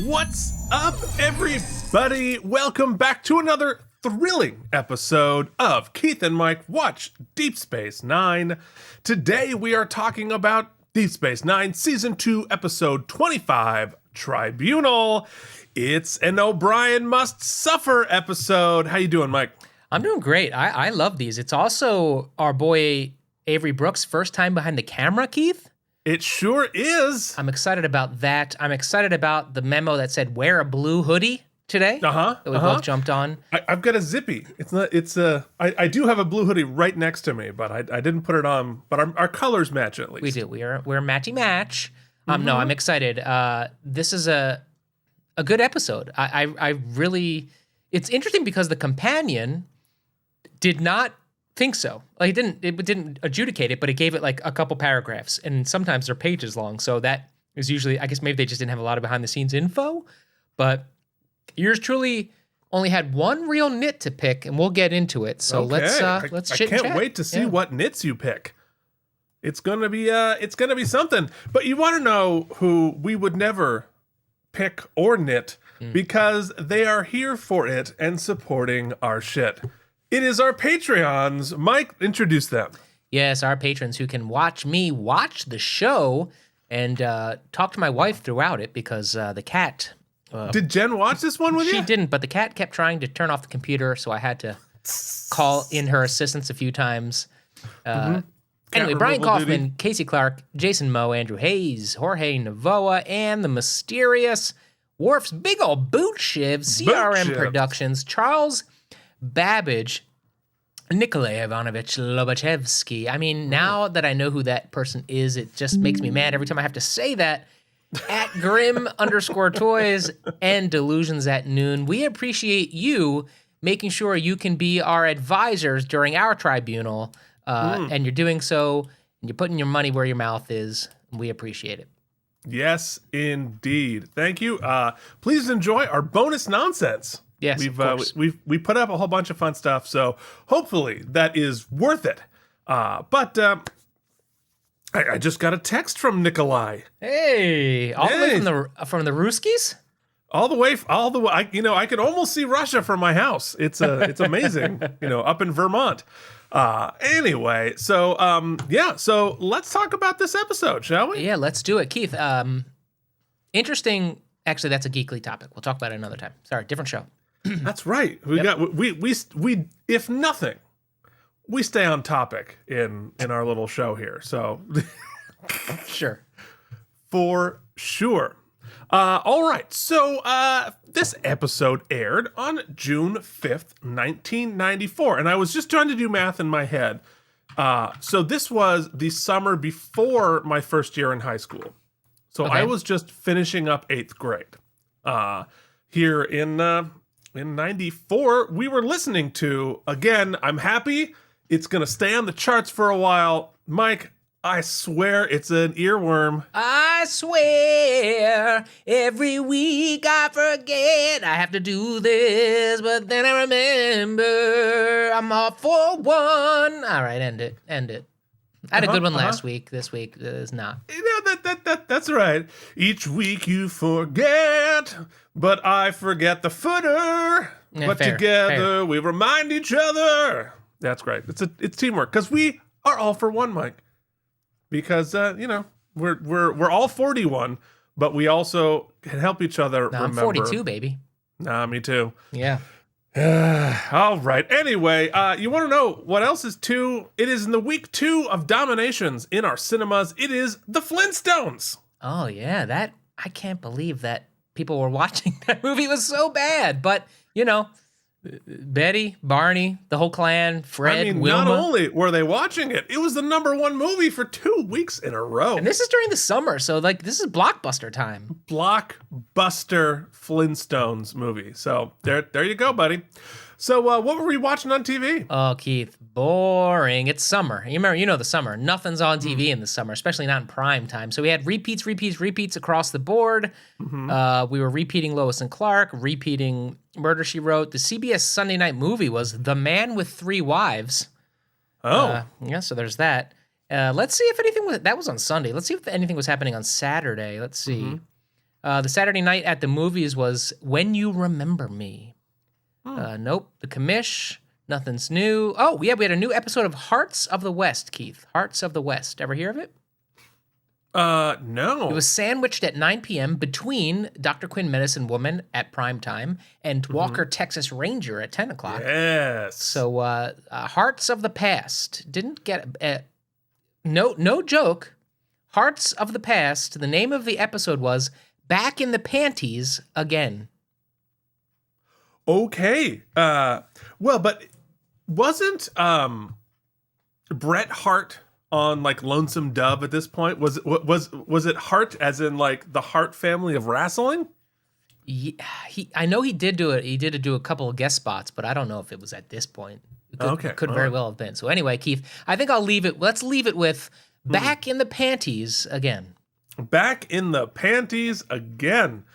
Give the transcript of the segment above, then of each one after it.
What's up, everybody? Welcome back to another thrilling episode of Keith and Mike Watch Deep Space Nine. Today we are talking about Deep Space Nine Season 2, Episode 25, Tribunal. It's an O'Brien Must Suffer episode. How you doing, Mike? I'm doing great. I love these. It's also our boy Avery Brooks' first time behind the camera, Keith. It sure is. I'm excited about that. I'm excited about the memo that said wear a blue hoodie today. That we both jumped on. I've got a zippy. I do have a blue hoodie right next to me, but I didn't put it on. But our colors match at least. We do. We're matchy match. No, I'm excited. This is a good episode. I really. It's interesting because the companion did not think so. Like it didn't adjudicate it, but it gave it like a couple paragraphs, and sometimes they're pages long. So that is usually, I guess maybe they just didn't have a lot of behind the scenes info. But yours truly only had one real nit to pick, and we'll get into it. So let's chit chat. I can't wait to see what nits you pick. It's gonna be something. But you want to know who we would never pick or nit because they are here for it and supporting our shit. It is our Patreons. Mike, introduce them. Yes, our patrons who can watch me watch the show and talk to my wife throughout it because the cat... Did Jen watch this one with you? She didn't, but the cat kept trying to turn off the computer, so I had to call in her assistance a few times. Anyway, Brian Kaufman, Casey Clark, Jason Moe, Andrew Hayes, Jorge Navoa, and the mysterious Worf's Big Ol' Boot Shiv, CRM Productions, Charles Babbage, Nikolai Ivanovich Lobachevsky. I mean, now that I know who that person is, it just makes me mad every time I have to say that. At Grim_Toys and Delusions at Noon. We appreciate you making sure you can be our advisors during our tribunal, and you're doing so, and you're putting your money where your mouth is. We appreciate it. Yes, indeed. Thank you. Please enjoy our bonus nonsense. Yes, we put up a whole bunch of fun stuff, so hopefully that is worth it. But I just got a text from Nikolai. Hey, all the way from the Ruskies? All the way. I can almost see Russia from my house. It's amazing. Up in Vermont. Anyway, so so let's talk about this episode, shall we? Yeah, let's do it, Keith. Interesting. Actually, that's a geekly topic. We'll talk about it another time. Sorry, different show. That's right. We if nothing, we stay on topic in our little show here. So sure. For sure. All right. So this episode aired on June 5th, 1994. And I was just trying to do math in my head. So this was the summer before my first year in high school. So okay. I was just finishing up 8th grade. Here in 94, we were listening to, again, I'm happy it's going to stay on the charts for a while. Mike, I swear it's an earworm. I swear every week I forget I have to do this, but then I remember I'm all for one. All right, end it. I had a good one last week. This week is not. That's right. Each week you forget, but I forget the footer. Yeah, but together we remind each other. That's great. It's teamwork because we are all for one, Mike. Because we're all 41, but we also can help each other remember. I'm 42, baby. Nah, me too. Yeah. All right. Anyway, you want to know what else is 2? It is in the week 2 of Dominations in our cinemas. It is The Flintstones. Oh, yeah. I can't believe that people were watching that movie. It was so bad. But, Betty, Barney, the whole clan, Fred, Wilma. Not only were they watching it, it was the #1 movie for 2 weeks in a row. And this is during the summer, so this is blockbuster time. Blockbuster Flintstones movie. So there you go, buddy. So what were we watching on TV? Oh, Keith, boring. It's summer. You know the summer. Nothing's on TV in the summer, especially not in prime time. So we had repeats across the board. We were repeating Lois and Clark, repeating Murder, She Wrote. The CBS Sunday night movie was The Man with Three Wives. Oh. So there's that. Let's see if anything that was on Sunday. Let's see if anything was happening on Saturday. Let's see. The Saturday night at the movies was When You Remember Me. Nope. The Commish. Nothing's new. Oh, yeah, we had a new episode of Hearts of the West, Keith. Hearts of the West. Ever hear of it? No. It was sandwiched at 9 p.m. between Dr. Quinn Medicine Woman at prime time and Walker Texas Ranger at 10 o'clock. Yes. So Hearts of the Past. Didn't get... no joke. Hearts of the Past. The name of the episode was Back in the Panties Again. Okay. Well, but wasn't Bret Hart on like Lonesome Dove at this point? Was it Hart as in like the Hart family of wrestling? Yeah, I know he did do it. He did do a couple of guest spots, but I don't know if it was at this point. It could very well have been. So anyway, Keith, I think I'll leave it. Let's leave it with Back in the Panties Again. Back in the Panties Again.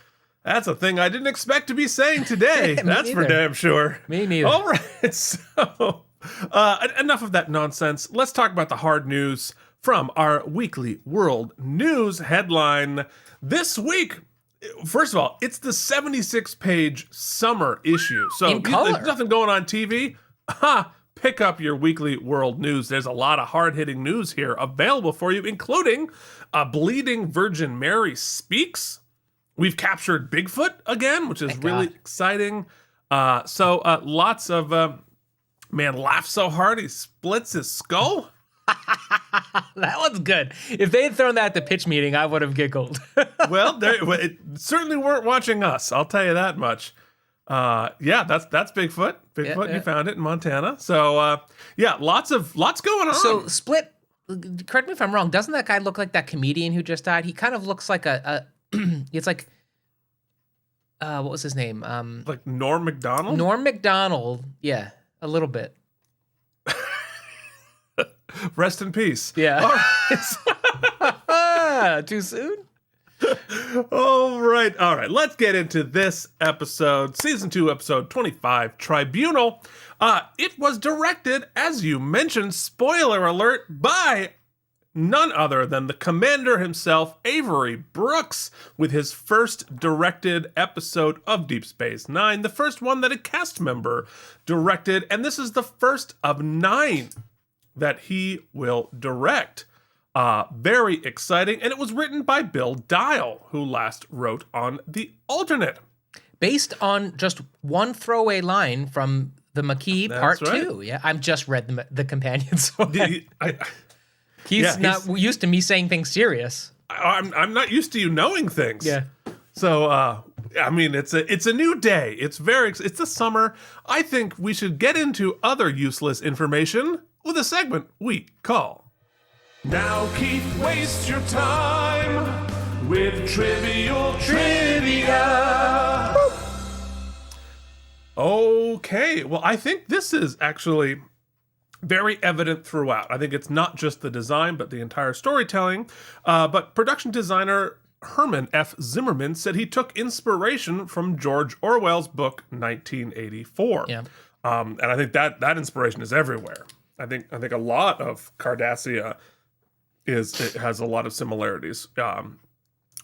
That's a thing I didn't expect to be saying today. That's neither. For damn sure. Me neither. All right. So enough of that nonsense. Let's talk about the hard news from our weekly world news headline this week. First of all, it's the 76-page summer issue. So in color. There's nothing going on TV. Pick up your weekly world news. There's a lot of hard-hitting news here available for you, including a Bleeding Virgin Mary speaks. We've captured Bigfoot again, which is really exciting. So lots of, man laughs so hard he splits his skull. That one's good. If they had thrown that at the pitch meeting, I would have giggled. Well, it certainly weren't watching us. I'll tell you that much. Yeah, that's Bigfoot. Bigfoot, you found it in Montana. So, yeah, lots going on. So split, correct me if I'm wrong, doesn't that guy look like that comedian who just died? He kind of looks like it's like, what was his name? Like Norm Macdonald? Norm Macdonald, yeah, a little bit. Rest in peace. Yeah. Too soon? All right. Let's get into this episode. Season 2, episode 25, Tribunal. It was directed, as you mentioned, spoiler alert, by none other than the commander himself, Avery Brooks, with his first directed episode of Deep Space Nine, the first one that a cast member directed, and this is the first of 9 that he will direct. Very exciting, and it was written by Bill Dial, who last wrote on The Alternate. Based on just one throwaway line from the Maquis Part 2. Yeah, I've just read the companion, so he's not used to me saying things serious. I'm not used to you knowing things. Yeah. So, I mean, it's a new day. It's the summer. I think we should get into other useless information with a segment we call Now Keith, waste your time with trivial trivia. Okay, well, I think this is actually very evident throughout. I think it's not just the design, but the entire storytelling. But production designer Herman F. Zimmerman said he took inspiration from George Orwell's book 1984. Yeah. And I think that inspiration is everywhere. I think a lot of Cardassia has a lot of similarities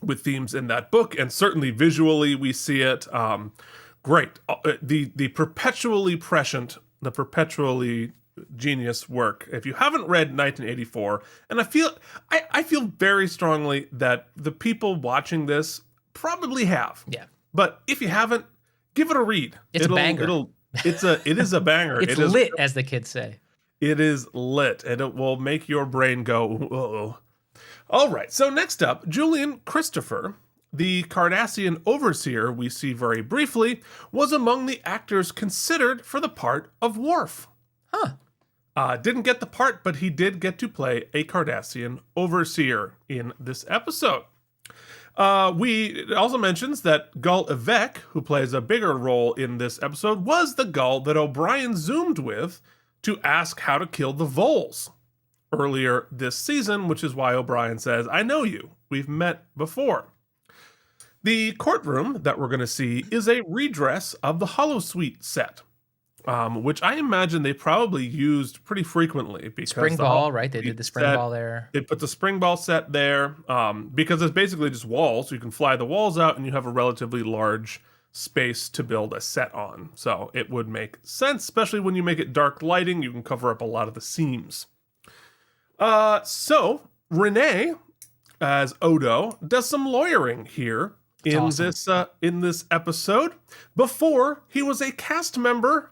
with themes in that book, and certainly visually we see it. Great, the perpetually prescient, the perpetually genius work. If you haven't read 1984, and I feel very strongly that the people watching this probably have. Yeah. But if you haven't, give it a read. It's a banger. It is a banger. It's lit, as the kids say. It is lit, and it will make your brain go, uh-oh. All right, so next up, Julian Christopher, the Cardassian overseer we see very briefly, was among the actors considered for the part of Worf. Didn't get the part, but he did get to play a Cardassian overseer in this episode. It also mentions that Gul Evek, who plays a bigger role in this episode, was the Gul that O'Brien zoomed with to ask how to kill the Voles earlier this season, which is why O'Brien says, I know you. We've met before. The courtroom that we're going to see is a redress of the Holosuite set. which I imagine they probably used pretty frequently. Because spring ball, right? They did the spring ball there. They put the spring ball set there because it's basically just walls. So you can fly the walls out and you have a relatively large space to build a set on. So it would make sense, especially when you make it dark lighting. You can cover up a lot of the seams. So Renee, as Odo, does some lawyering here in this episode before he was a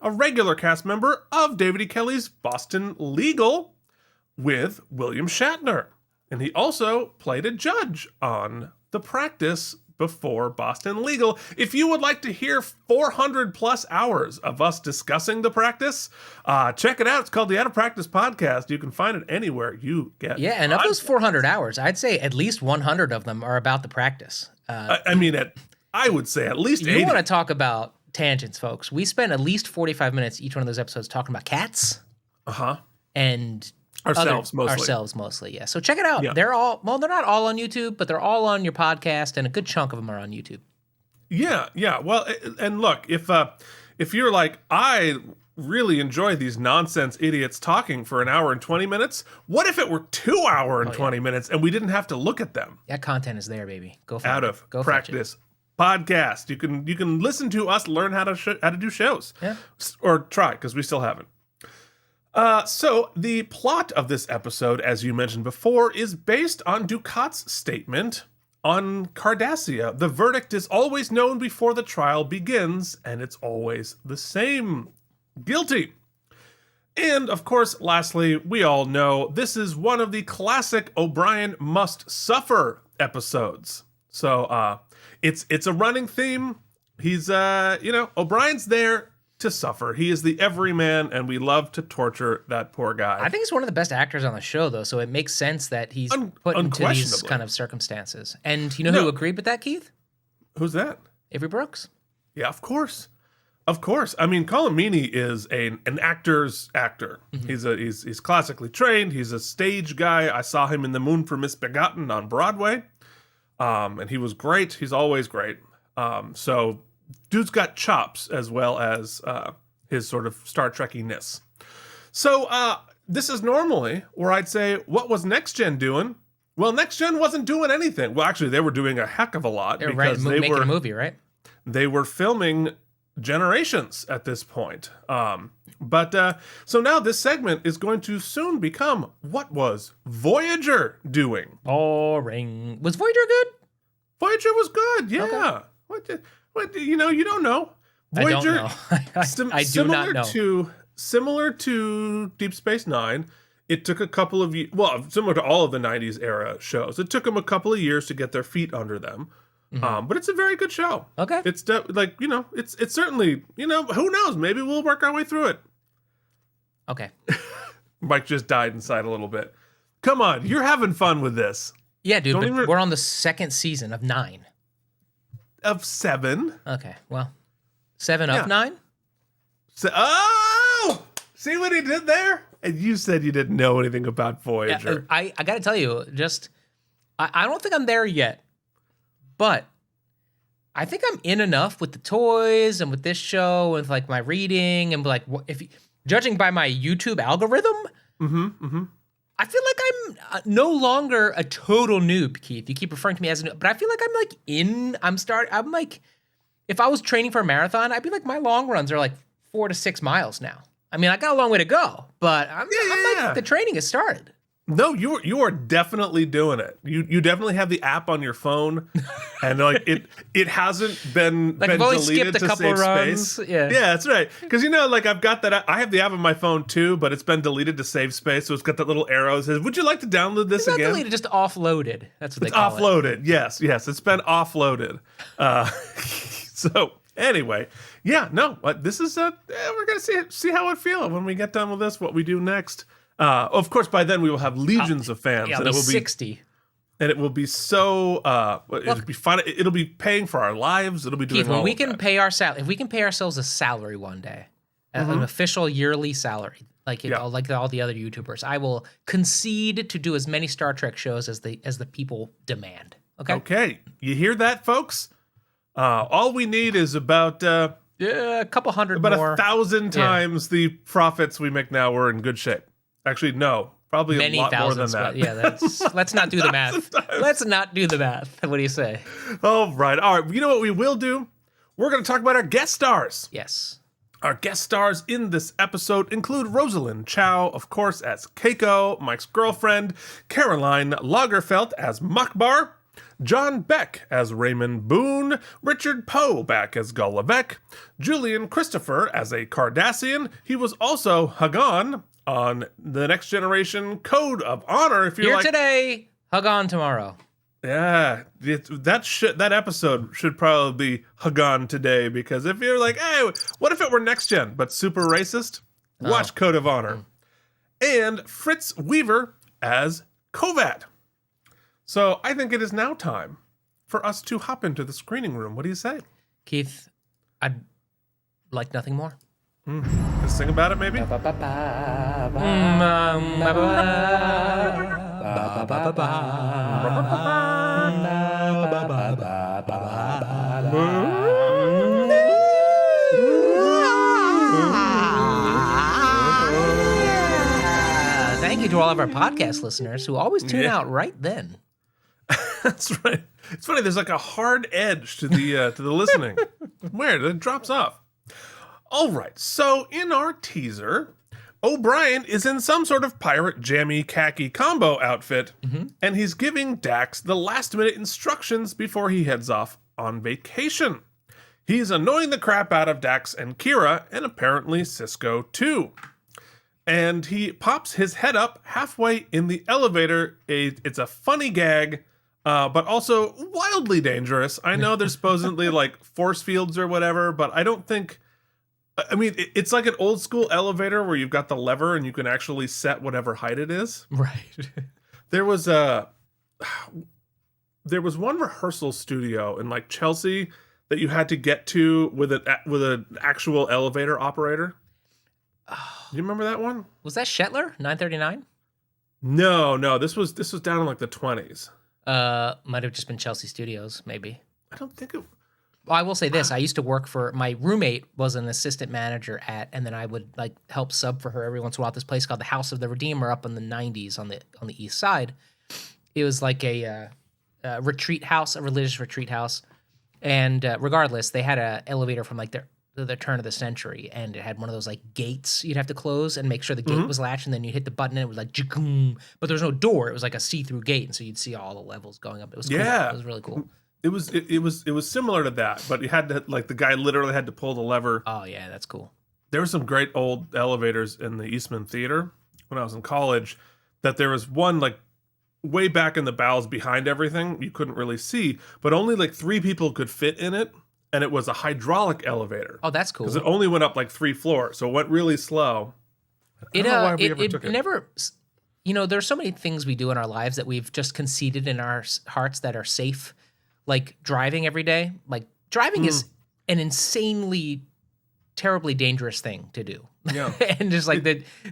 regular cast member of David E. Kelley's Boston Legal with William Shatner. And he also played a judge on The Practice before Boston Legal. If you would like to hear 400 plus hours of us discussing The Practice, check it out. It's called the Out of Practice Podcast. You can find it anywhere you get. Yeah, and of those 400 hours, I'd say at least 100 of them are about The Practice. I would say at least 80. You want to talk about tangents, folks. We spent at least 45 minutes each one of those episodes talking about cats. And ourselves mostly, yeah. So check it out. Yeah. They're not all on YouTube, but they're all on your podcast, and a good chunk of them are on YouTube. Yeah. Well, and look, if you're like, I really enjoy these nonsense idiots talking for an hour and 20 minutes, what if it were 2 hours and 20 minutes and we didn't have to look at them? That content is there, baby. Go for it. Out of Practice Podcast. You can listen to us learn how to do shows. Yeah. Or try, because we still haven't. So the plot of this episode, as you mentioned before, is based on Ducat's statement on Cardassia. The verdict is always known before the trial begins, and it's always the same. Guilty. And, of course, lastly, we all know this is one of the classic O'Brien must suffer episodes. So, it's a running theme. He's, O'Brien's there to suffer. He is the everyman, and we love to torture that poor guy. I think he's one of the best actors on the show, though, so it makes sense that he's put into these kind of circumstances. And you know who agreed with that, Keith? Who's that? Avery Brooks. Yeah, of course. Of course. I mean, Colin Meaney is an actor's actor. Mm-hmm. He's classically trained. He's a stage guy. I saw him in The Moon for Misbegotten on Broadway. And he was great. He's always great. So dude's got chops as well as his sort of Star Trek-iness. So this is normally where I'd say, what was Next Gen doing? Well, Next Gen wasn't doing anything. Well, actually, they were doing a heck of a lot. They were making a movie, right? They were filming Generations at this point. So now this segment is going to soon become, what was Voyager doing? Boring. Was Voyager good? Voyager was good, yeah. Okay. What you don't know. Voyager, I don't know. I do not know. Similar to Deep Space Nine, it took a couple of years, well, similar to all of the 90s era shows, it took them a couple of years to get their feet under them. Mm-hmm. But it's a very good show. Okay. It's it's certainly, who knows? Maybe we'll work our way through it. Okay. Mike just died inside a little bit. Come on, you're having fun with this. Yeah, dude, we're on the second season of 9. Of 7. Okay, well, 7 of 9? See what he did there? And you said you didn't know anything about Voyager. I got to tell you, I don't think I'm there yet. But I think I'm in enough with the toys and with this show and like my reading and like judging by my YouTube algorithm, I feel like I'm no longer a total noob, Keith. You keep referring to me as a noob, but I feel like I'm like, if I was training for a marathon, I'd be like, my long runs are like 4 to 6 miles now. I mean, I got a long way to go, but I'm like, the training has started. No, you are definitely doing it. You definitely have the app on your phone, and like it hasn't been like deleted to save runs. Space. Yeah, that's right. Because like I've got that. I have the app on my phone too, but it's been deleted to save space. So it's got that little arrow that says, "Would you like to download this again?" Not deleted, just offloaded. That's what they call it. Offloaded. Yes, it's been offloaded. So anyway, this is we're gonna see how it feels when we get done with this. What we do next. Of course, by then we will have legions of fans, and it will be 60. And it will be so. It'll be fun. It'll be paying for our lives. It'll be doing. Keith, when we can pay if we can pay ourselves a salary one day, an official yearly salary, like like all the other YouTubers, I will concede to do as many Star Trek shows as the people demand. Okay. Okay, you hear that, folks? All we need is about Yeah, a couple hundred About more. 1,000 times the profits we make now. We're in good shape. Actually, no. Probably Many a lot more than thousands, that. Yeah, let's not do the math. Let's not do the math. What do you say? All right. You know what we will do? We're going to talk about our guest stars. Yes. Our guest stars in this episode include Rosalind Chow, of course, as Keiko, Mike's girlfriend, Caroline Lagerfeld as Makbar, John Beck as Raymond Boone, Richard Poe back as Gullavec, Julian Christopher as a Cardassian. He was also Hagan on The Next Generation Code of Honor. If you're Here like, today, hug on tomorrow. yeah, that episode should probably be Hagan today, because if you're like, hey, what if it were Next Gen but super racist? Watch Code of Honor. And Fritz Weaver as Kovat. So I think it is now time for us to hop into the screening room. What do you say? Keith, I'd like nothing more. Let's sing about it, maybe? Thank you to all of our podcast listeners who always tune out right then. That's right. It's funny. There's like a hard edge to the listening. Weird. It drops off. All right. So in our teaser, O'Brien is in some sort of pirate jammy khaki combo outfit, and he's giving Dax the last-minute instructions before he heads off on vacation. He's annoying the crap out of Dax and Kira, and apparently Cisco too. And he pops his head up halfway in the elevator. It's a funny gag, but also wildly dangerous. I know there's supposedly like force fields or whatever, but I don't think... I mean, it's like an old school elevator where you've got the lever and you can actually set whatever height it is. Right. There was one rehearsal studio in like Chelsea that you had to get to with an actual elevator operator. You remember that one? Was that Shetler 939? No. This was down in like the 20s. Might have just been Chelsea Studios, maybe. I don't think it. Well, I will say this: I used to work for my roommate was an assistant manager and then I would like help sub for her every once in a while at this place called the House of the Redeemer up in the 90s on the east side. It was like a retreat house, a religious retreat house, and regardless, they had an elevator from like the turn of the century, and it had one of those like gates you'd have to close and make sure the gate was latched, and then you hit the button and it was like jigum, but there was no door. It was like a see-through gate, and so you'd see all the levels going up. It was cool. Yeah. It was really cool. It was similar to that, but you had to like the guy literally had to pull the lever. Oh yeah, that's cool. There were some great old elevators in the Eastman Theater when I was in college. That there was one like way back in the bowels behind everything you couldn't really see, but only like 3 people could fit in it, and it was a hydraulic elevator. Oh, that's cool. Because it only went up like 3 floors, so it went really slow. I don't know why we ever took it. Never. You know, there's so many things we do in our lives that we've just conceded in our hearts that are safe. Like driving every day. Like driving is an insanely, terribly dangerous thing to do. Yeah. And just like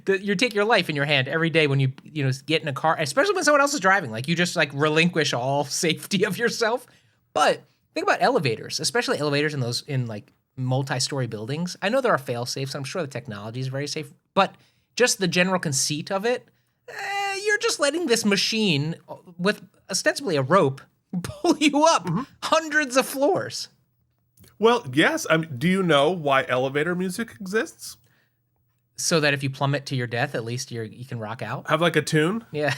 you take your life in your hand every day when you get in a car, especially when someone else is driving. Like you just like relinquish all safety of yourself. But think about elevators, especially elevators in like multi-story buildings. I know there are fail safes. I'm sure the technology is very safe, but just the general conceit of it, you're just letting this machine with ostensibly a rope pull you up hundreds of floors. Well, yes. I mean, do you know why elevator music exists? So that if you plummet to your death, at least you can rock out? Have like a tune? Yeah.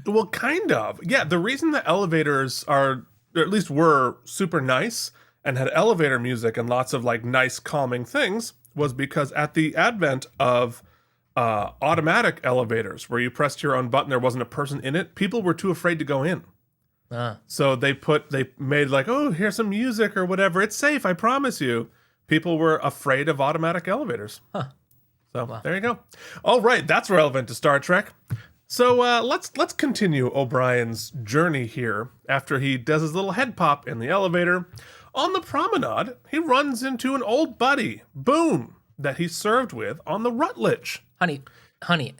Well, kind of. Yeah, the reason that elevators are, or at least were, super nice and had elevator music and lots of like nice calming things was because at the advent of automatic elevators where you pressed your own button, there wasn't a person in it, people were too afraid to go in. So they made like, oh, here's some music or whatever. It's safe, I promise you. People were afraid of automatic elevators. Huh. So There you go. All right, that's relevant to Star Trek. So let's continue O'Brien's journey here. After he does his little head pop in the elevator, on the promenade, he runs into an old buddy, Boone, that he served with on the Rutledge. Honey,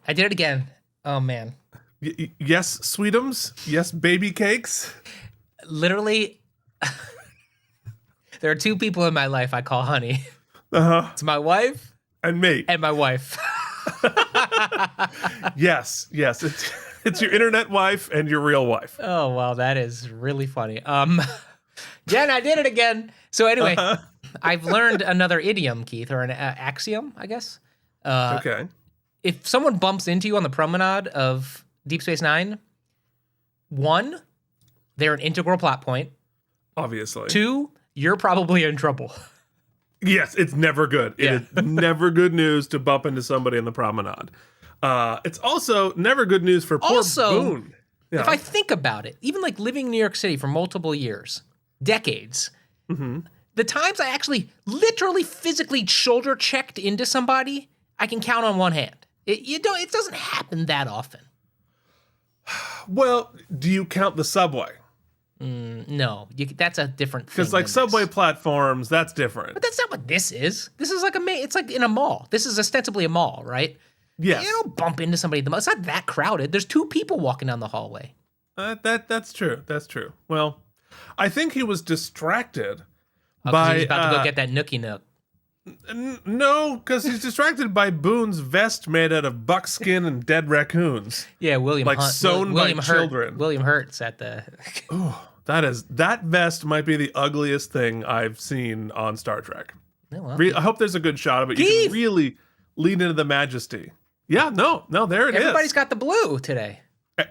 I did it again. Oh, man. Yes, sweetums. Yes, baby cakes. Literally, there are 2 people in my life I call honey. It's my wife and me and my wife. Yes. It's your internet wife and your real wife. Oh, wow, that is really funny. Jen, I did it again. So anyway, I've learned another idiom, Keith, or an axiom, I guess. Okay. If someone bumps into you on the promenade of Deep Space Nine, 1, they're an integral plot point. Obviously. 2, you're probably in trouble. Yes, it's never good. Yeah. It is never good news to bump into somebody on the promenade. It's also never good news for poor Boone. If I think about it, even like living in New York City for multiple years, decades, the times I actually literally physically shoulder checked into somebody, I can count on one hand. It doesn't happen that often. Well, do you count the subway? No, that's a different thing. Because like subway platforms, that's different. But that's not what this is. This is like it's like in a mall. This is ostensibly a mall, right? Yes. You don't bump into somebody at the mall. It's not that crowded. There's 2 people walking down the hallway. That's true. That's true. Well, I think he was distracted by... He's about to go get that nookie nook. No, because he's distracted by Boone's vest made out of buckskin and dead raccoons. Yeah, William like Hunt, sewn William by Hurt, children. William Hurt's at the... That vest might be the ugliest thing I've seen on Star Trek. Oh, well, I hope there's a good shot of it. Keith! You can really lean into the majesty. Yeah, no, there it is. Everybody's got the blue today.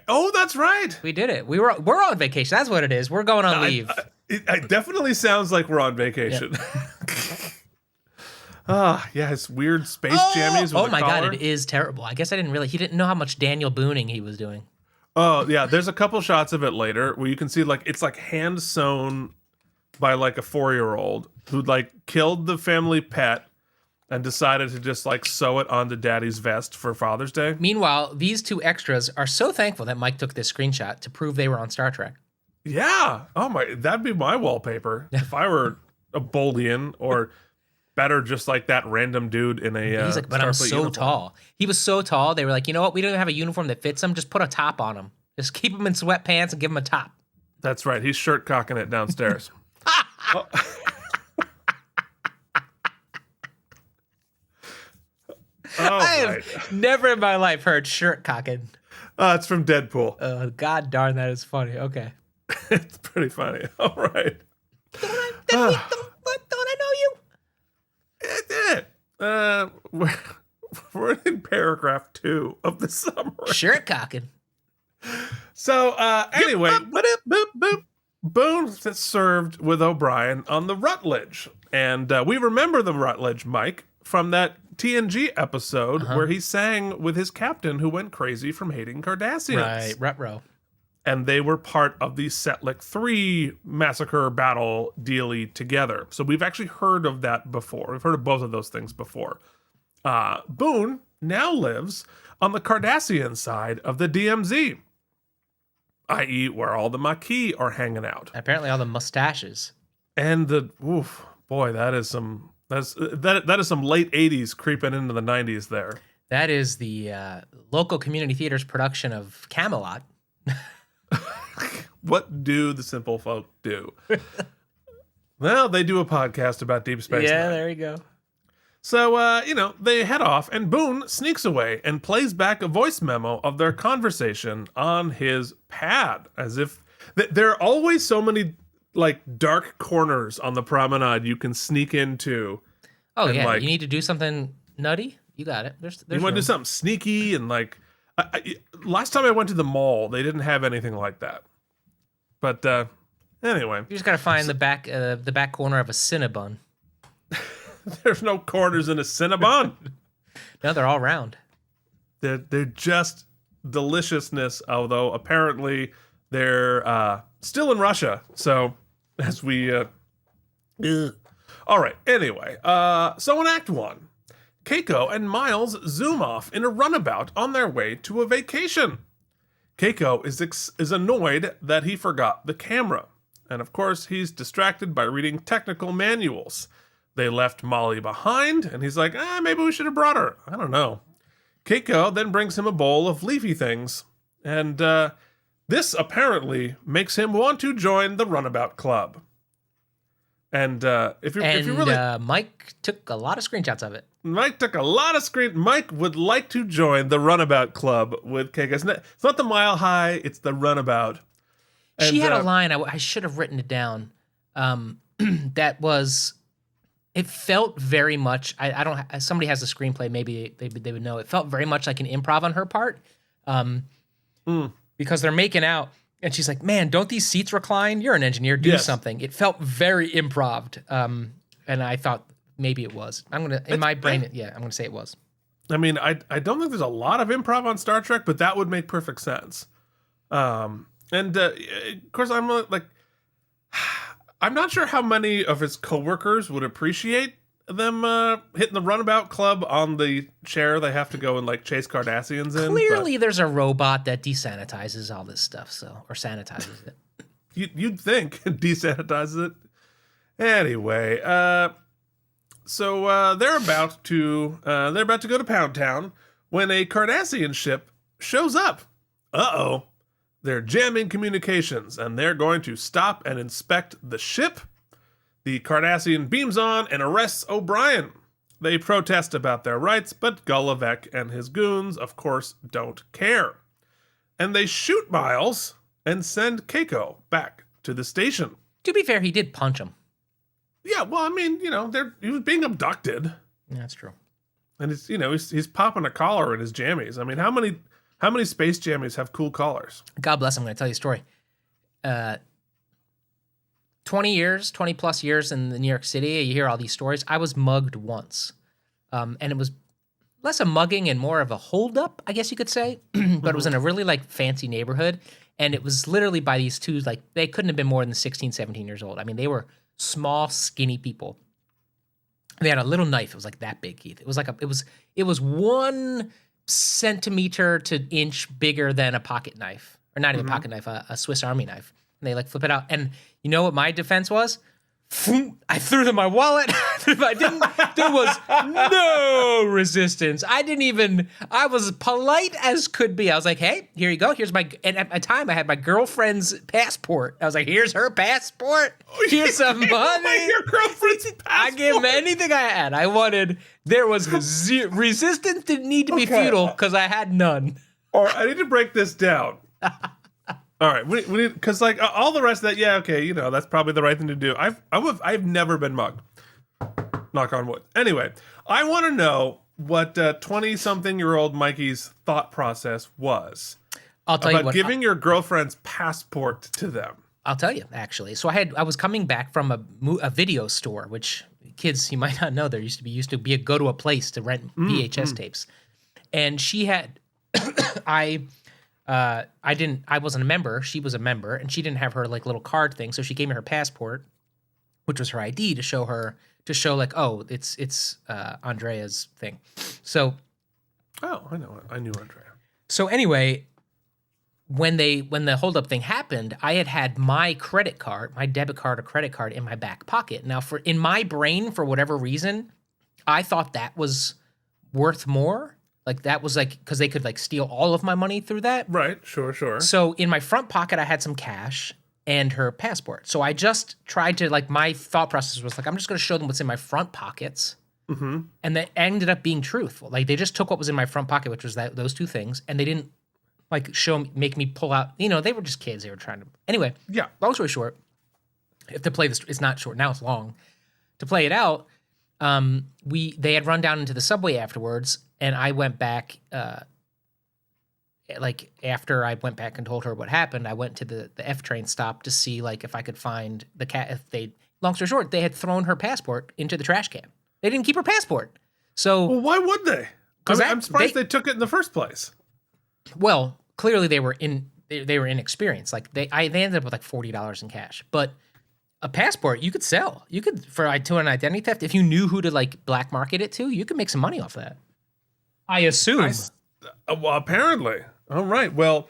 Oh, that's right. We did it. We're on vacation. That's what it is. We're going on leave. It definitely sounds like we're on vacation. Yep. Yes, weird space jammies with Oh a my collar. God, it is terrible. I guess I didn't he didn't know how much Daniel Booning he was doing. Oh, yeah, there's a couple shots of it later where you can see like it's like hand sewn by like a 4-year-old who like killed the family pet and decided to just like sew it onto daddy's vest for Father's Day. Meanwhile, these 2 extras are so thankful that Mike took this screenshot to prove they were on Star Trek. Yeah. Oh my, that'd be my wallpaper if I were a Boldian, or better, just like that random dude in a. He's like, but I'm so tall. He was so tall. They were like, you know what? We don't even have a uniform that fits him. Just put a top on him. Just keep him in sweatpants and give him a top. That's right. He's shirt cocking it downstairs. Oh. I have never in my life heard shirt cocking. It's from Deadpool. God darn, that is funny. Okay. It's pretty funny. All right. Don't I know you? We're in paragraph 2 of the summary. Shirt cocking. So anyway, Boone served with O'Brien on the Rutledge. And we remember the Rutledge, Mike, from that TNG episode where he sang with his captain who went crazy from hating Cardassians. Right, Rutro. And they were part of the Setlik 3 massacre battle dealy together. So we've actually heard of that before. We've heard of both of those things before. Boone now lives on the Cardassian side of the DMZ, i.e. where all the Maquis are hanging out. Apparently all the mustaches. And that is some late 80s creeping into the 90s there. That is the local community theater's production of Camelot. What do the simple folk do? Well, they do a podcast about Deep Space Nine. Yeah, there you go. So, they head off, and Boone sneaks away and plays back a voice memo of their conversation on his pad, as if there are always so many like dark corners on the promenade you can sneak into. Oh yeah, you need to do something nutty. You got it. There's you want to do something sneaky and like. Last time I went to the mall, they didn't have anything like that. But anyway, you just gotta find the back corner of a Cinnabon. There's no corners in a Cinnabon. No, they're all round. They're just deliciousness. Although apparently they're still in Russia. So as we, all right. Anyway, so in Act 1. Keiko and Miles zoom off in a runabout on their way to a vacation. Keiko is annoyed that he forgot the camera. And of course, he's distracted by reading technical manuals. They left Molly behind, and he's like, maybe we should have brought her. I don't know. Keiko then brings him a bowl of leafy things. And this apparently makes him want to join the Runabout Club. And if you really, Mike took a lot of screenshots of it. Mike would like to join the Runabout Club with Keiko. It's not the Mile High, it's the Runabout. And, she had a line, I should have written it down, that was, it felt very much, I don't, somebody has a screenplay, maybe they would know, it felt very much like an improv on her part, because they're making out, and she's like, man, don't these seats recline? You're an engineer, do something. It felt very improv, and I thought maybe it was. I'm going to say it was. I mean, I don't think there's a lot of improv on Star Trek, but that would make perfect sense. And of course, I'm like, I'm not sure how many of his coworkers would appreciate them hitting the Runabout Club on the chair they have to go and like chase Cardassians in. Clearly, there's a robot that desanitizes all this stuff, or sanitizes it. You'd think desanitizes it. Anyway, so they're about to go to Pound Town when a Cardassian ship shows up. Uh-oh. They're jamming communications, and they're going to stop and inspect the ship. The Cardassian beams on and arrests O'Brien. They protest about their rights, but Gullavec and his goons, of course, don't care. And they shoot Miles and send Keiko back to the station. To be fair, he did punch him. Yeah, well, I mean, he was being abducted. Yeah, that's true. And he's popping a collar in his jammies. I mean, how many space jammies have cool collars? God bless, I'm going to tell you a story. 20 plus years in the New York City, you hear all these stories. I was mugged once. And it was less a mugging and more of a holdup, I guess you could say. But it was in a really like fancy neighborhood. And it was literally by these two, like they couldn't have been more than 16, 17 years old. I mean, they were small, skinny people. They had a little knife. It was like that big, Keith. It was like it was 1 centimeter to inch bigger than a pocket knife, or not even a pocket knife, a Swiss Army knife. And they like flip it out. And you know what my defense was? I threw them my wallet. There was no resistance. I was polite as could be. I was like, hey, here you go. And at the time I had my girlfriend's passport. I was like, here's her passport. Here's some money. Your girlfriend's passport. I gave him anything I had. There was resistance didn't need to be futile because I had none. Or I need to break this down. All right, we need, because like all the rest of that, yeah, okay, that's probably the right thing to do. I've never been mugged. Knock on wood. Anyway, I want to know what 20-something-year-old Mikey's thought process was. I'll tell you what. Giving your girlfriend's passport to them. I'll tell you, actually. So I was coming back from a video store, which kids, you might not know, there used to be go to a place to rent VHS tapes. And she had, I wasn't a member. She was a member, and she didn't have her like little card thing. So she gave me her passport, which was her ID to show like, oh, it's Andrea's thing. So, oh, I knew Andrea. So anyway, when the holdup thing happened, I had my credit card, my debit card or credit card in my back pocket. Now, in my brain, for whatever reason, I thought that was worth more. Like that was like, because they could like steal all of my money through that. Right, sure. So in my front pocket, I had some cash and her passport. So I just tried to, like, my thought process was like, I'm just going to show them what's in my front pockets. Mm-hmm. And that ended up being truthful. Like they just took what was in my front pocket, which was those two things, and they didn't like make me pull out. They were just kids. They were trying to. Anyway, yeah. Long story short, if to play this, it's not short now. It's long. To play it out, they had run down into the subway afterwards. And I went back, after I went back and told her what happened, I went to the F train stop to see, like, if I could find the cat. Long story short, they had thrown her passport into the trash can. They didn't keep her passport. So, well, why would they? I'm surprised they took it in the first place. Well, clearly they were inexperienced. Like they ended up with like $40 in cash, but a passport you could sell. You could to an identity theft if you knew who to like black market it to. You could make some money off that. I assume. Well, apparently. All right. Well,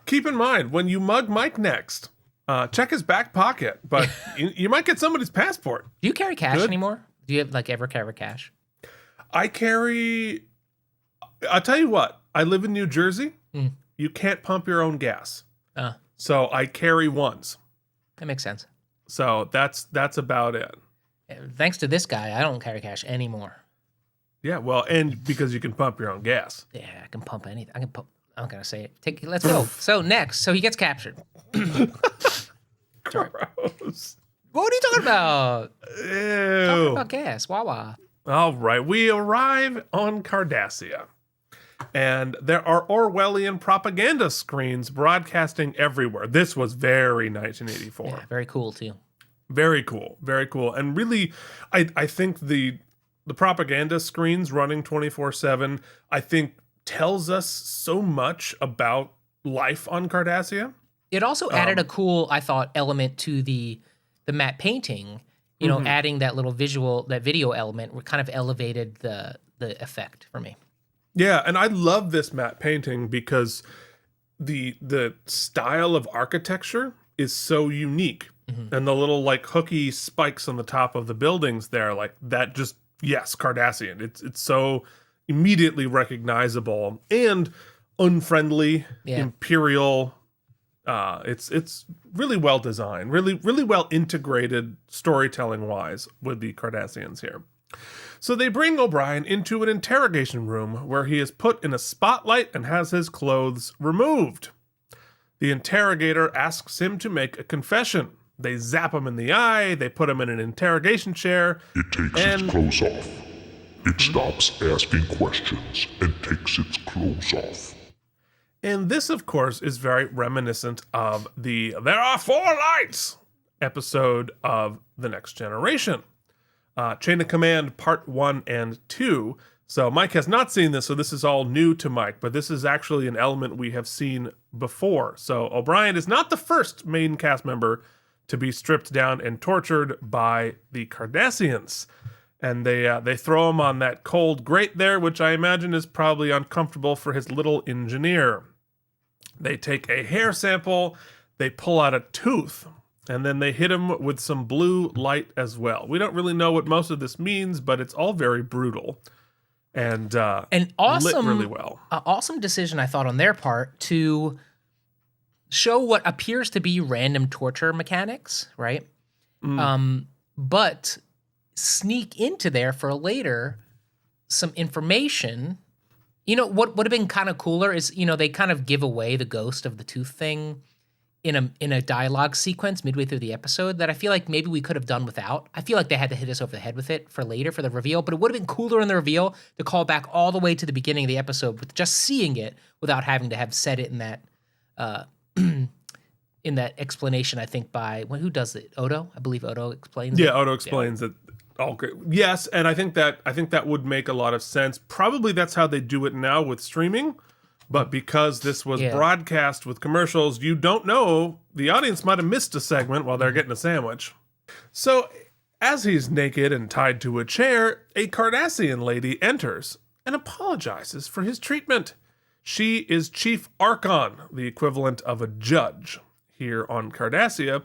keep in mind, when you mug Mike next, check his back pocket, but you might get somebody's passport. Do you carry cash anymore? Do you ever carry cash? I'll tell you what. I live in New Jersey. You can't pump your own gas. So I carry ones. That makes sense. So that's about it. Thanks to this guy, I don't carry cash anymore. Yeah, well, and because you can pump your own gas. Yeah, I can pump anything. I can pump. I'm not gonna say it. Let's go. So next, he gets captured. Gross. What are you talking about? Ew. Talking about gas. Wawa. All right, we arrive on Cardassia. And there are Orwellian propaganda screens broadcasting everywhere. This was very 1984. Yeah, very cool too. Very cool. Very cool. And really, I think the propaganda screens running 24/7, I think tells us so much about life on Cardassia. It also added a cool, I thought, element to the matte painting. You know, adding that little video element, kind of elevated the effect for me. Yeah, and I love this matte painting because the style of architecture is so unique. And the little like hooky spikes on the top of the buildings there, like that just, yes, Cardassian. It's so immediately recognizable and unfriendly, imperial. It's really well designed, really well integrated storytelling wise with the Cardassians here. So they bring O'Brien into an interrogation room where he is put in a spotlight and has his clothes removed. The interrogator asks him to make a confession. They zap him in the eye, they put him in an interrogation chair. It takes its clothes off. It stops asking questions and takes its clothes off. And this, of course, is very reminiscent of the There Are Four Lights episode of The Next Generation. Chain of Command Part 1 and 2. So Mike has not seen this, so this is all new to Mike, but this is actually an element we have seen before. So O'Brien is not the first main cast member to be stripped down and tortured by the Cardassians. And they throw him on that cold grate there, which I imagine is probably uncomfortable for his little engineer. They take a hair sample, they pull out a tooth, and then they hit him with some blue light as well. We don't really know what most of this means, but it's all very brutal and awesome, lit really well. Awesome decision, I thought, on their part to show what appears to be random torture mechanics, right? But sneak into there for later some information. You know, what would have been kind of cooler is, you know, they kind of give away the ghost of the tooth thing in a dialogue sequence midway through the episode that I feel like maybe we could have done without. I feel like they had to hit us over the head with it for later, for the reveal, but it would have been cooler in the reveal to call back all the way to the beginning of the episode with just seeing it without having to have said it in that in that explanation, I think, by who does it? Odo? I believe Odo explains it. Yeah, Odo explains it. All great. Yes, and I think that would make a lot of sense. Probably that's how they do it now with streaming. But because this was broadcast with commercials, you don't know. The audience might have missed a segment while they're getting a sandwich. So, as he's naked and tied to a chair, a Cardassian lady enters and apologizes for his treatment. She is Chief Archon, the equivalent of a judge here on Cardassia.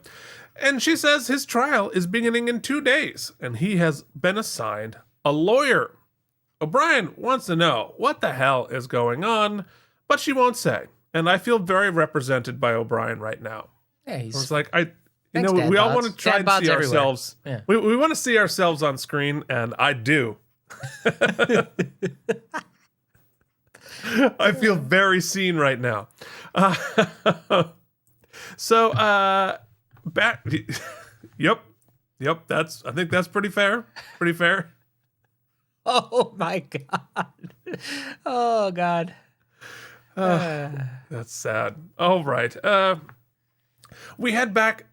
And she says his trial is beginning in 2 days, and he has been assigned a lawyer. O'Brien wants to know what the hell is going on, but she won't say. And I feel very represented by O'Brien right now. Yeah, it's like, we all bods. want to try and see ourselves. Yeah. We want to see ourselves on screen, and I do. I feel very seen right now. Back. Yep. I think that's pretty fair. Pretty fair. Oh my God. Oh God. That's sad. All right. We head back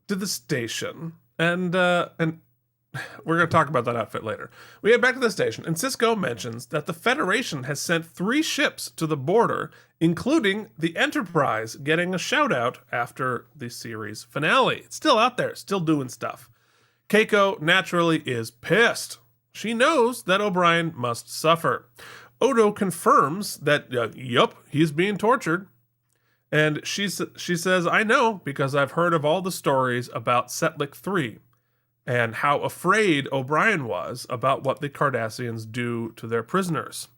to the station, and we're going to talk about that outfit later. We head back to the station, and Cisco mentions that the Federation has sent 3 ships to the border, including the Enterprise getting a shout-out after the series finale. It's still out there, still doing stuff. Keiko, naturally, is pissed. She knows that O'Brien must suffer. Odo confirms that, yup, he's being tortured. And she says, I know, because I've heard of all the stories about Setlik 3 and how afraid O'Brien was about what the Cardassians do to their prisoners.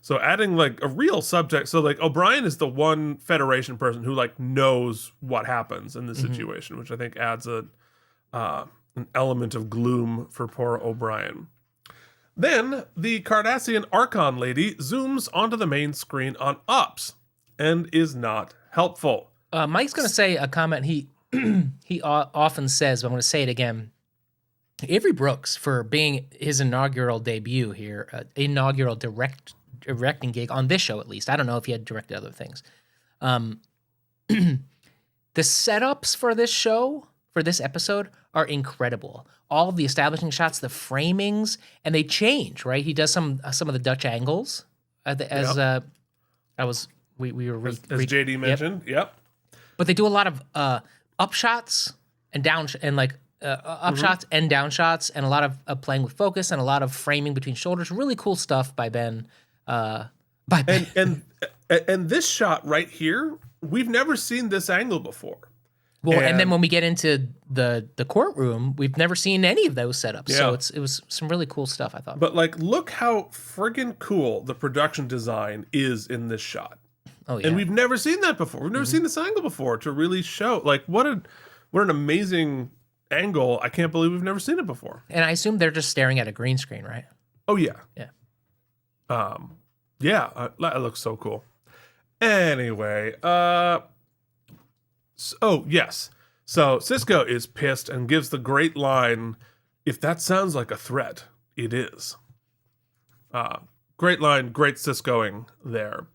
So adding like a real subject. So like O'Brien is the one Federation person who like knows what happens in this situation, which I think adds an element of gloom for poor O'Brien. Then the Cardassian Archon lady zooms onto the main screen on Ops and is not helpful. Mike's going to say a comment he often says, but I'm going to say it again. Avery Brooks, for being his inaugural debut here, inaugural directing gig on this show at least. I don't know if he had directed other things. The setups for this show, for this episode, are incredible. All of the establishing shots, the framings, and they change, right? He does some of the Dutch angles, we were As JD mentioned, yep. But they do a lot of up shots and down and like up shots and down shots, and a lot of playing with focus and a lot of framing between shoulders. Really cool stuff by Ben. And this shot right here, we've never seen this angle before. Well, and then when we get into the courtroom, we've never seen any of those setups. Yeah. So it was some really cool stuff, I thought. But like, look how friggin' cool the production design is in this shot. Oh yeah. And we've never seen that before. We've never seen this angle before to really show like what an amazing angle. I can't believe we've never seen it before. And I assume they're just staring at a green screen, right? Oh yeah. Yeah. That looks so cool. Anyway, yes. So Cisco is pissed and gives the great line, "If that sounds like a threat, it is." Great line, great Ciscoing there.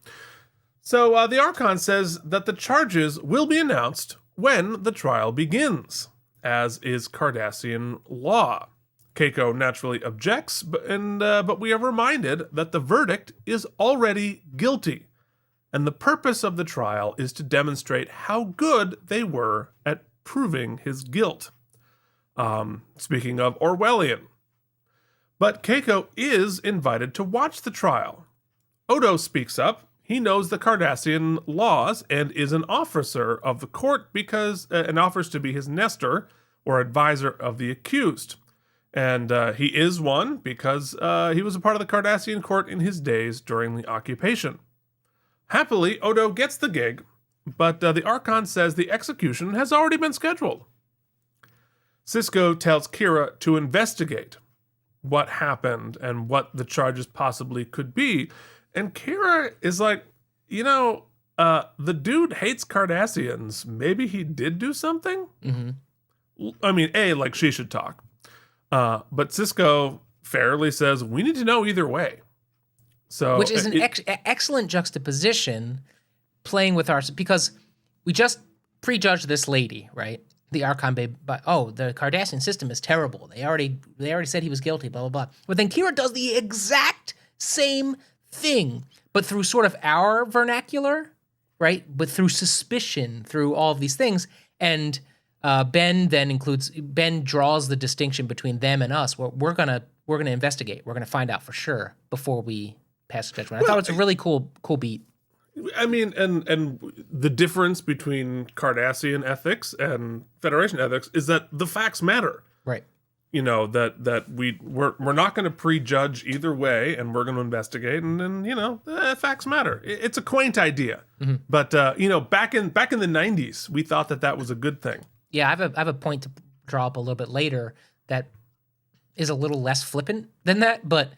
So the Archon says that the charges will be announced when the trial begins, as is Cardassian law. Keiko naturally objects, but we are reminded that the verdict is already guilty, and the purpose of the trial is to demonstrate how good they were at proving his guilt. Speaking of Orwellian. But Keiko is invited to watch the trial. Odo speaks up. He knows the Cardassian laws and is an officer of the court and offers to be his Nestor, or advisor of the accused. And he is one because he was a part of the Cardassian court in his days during the occupation. Happily, Odo gets the gig, but the Archon says the execution has already been scheduled. Cisco tells Kira to investigate what happened and what the charges possibly could be. And Kira is like, the dude hates Cardassians. Maybe he did do something? Mm-hmm. I mean, like she should talk. But Cisco fairly says, we need to know either way. So, which is an excellent juxtaposition playing with because we just prejudged this lady, right? The Archon babe, but the Cardassian system is terrible. They already said he was guilty, blah, blah, blah. But then Kira does the exact same thing, but through sort of our vernacular, right? But through suspicion, through all of these things. And Ben draws the distinction between them and us. We're gonna investigate. We're gonna find out for sure before we pass judgment. I thought it was a really cool beat. I mean, and the difference between Cardassian ethics and Federation ethics is that the facts matter. Right. That we're not going to prejudge either way, and we're going to investigate, and then facts matter. It's a quaint idea, but back in the 90s, we thought that was a good thing. Yeah, I have a point to draw up a little bit later that is a little less flippant than that, but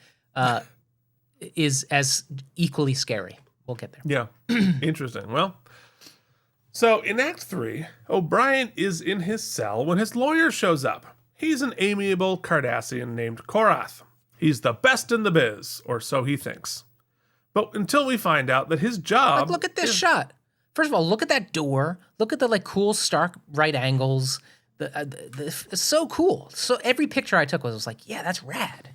is as equally scary. We'll get there. Yeah, interesting. Well, so in Act 3, O'Brien is in his cell when his lawyer shows up. He's an amiable Cardassian named Korath. He's the best in the biz, or so he thinks. But until we find out that his job... look at this shot. First of all, look at that door. Look at the cool stark right angles. It's so cool. So every picture I took was like, yeah, that's rad.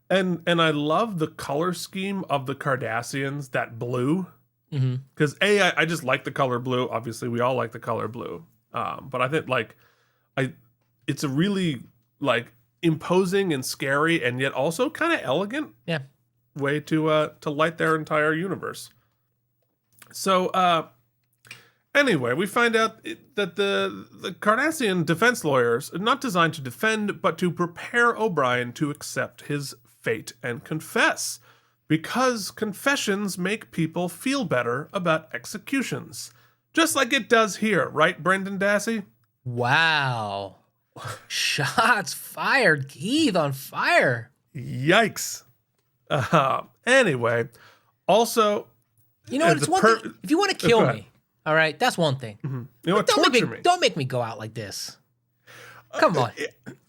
And I love the color scheme of the Cardassians, that blue. Because I just like the color blue. Obviously, we all like the color blue. But I think it's a really imposing and scary, and yet also kind of elegant way to light their entire universe. So anyway, we find out that the Cardassian defense lawyers are not designed to defend, but to prepare O'Brien to accept his fate and confess. because confessions make people feel better about executions. Just like it does here, right, Brendan Dassey? Wow. Shots fired. Keith on fire. Yikes. Anyway, also... You know what? It's one thing. If you want to kill me, all right, that's one thing. You know what? Torture me. Don't make me go out like this. Come on.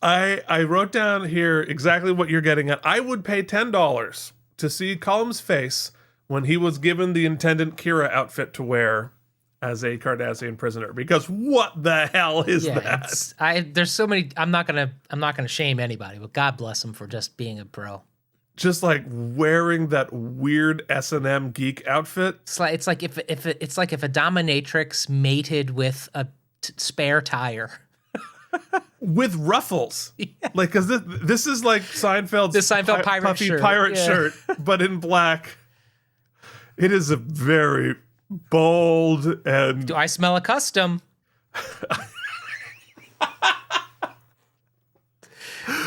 I wrote down here exactly what you're getting at. I would pay $10 to see Cullum's face when he was given the Intendant Kira outfit to wear as a Cardassian prisoner, because what the hell is that? There's so many. I'm not gonna shame anybody, but God bless him for just being a pro. Just like wearing that weird S&M geek outfit. It's like if a dominatrix mated with a spare tire. With ruffles. Yeah. Like, because this is like Seinfeld's pirate shirt, but in black. It is a very bold and... Do I smell a custom?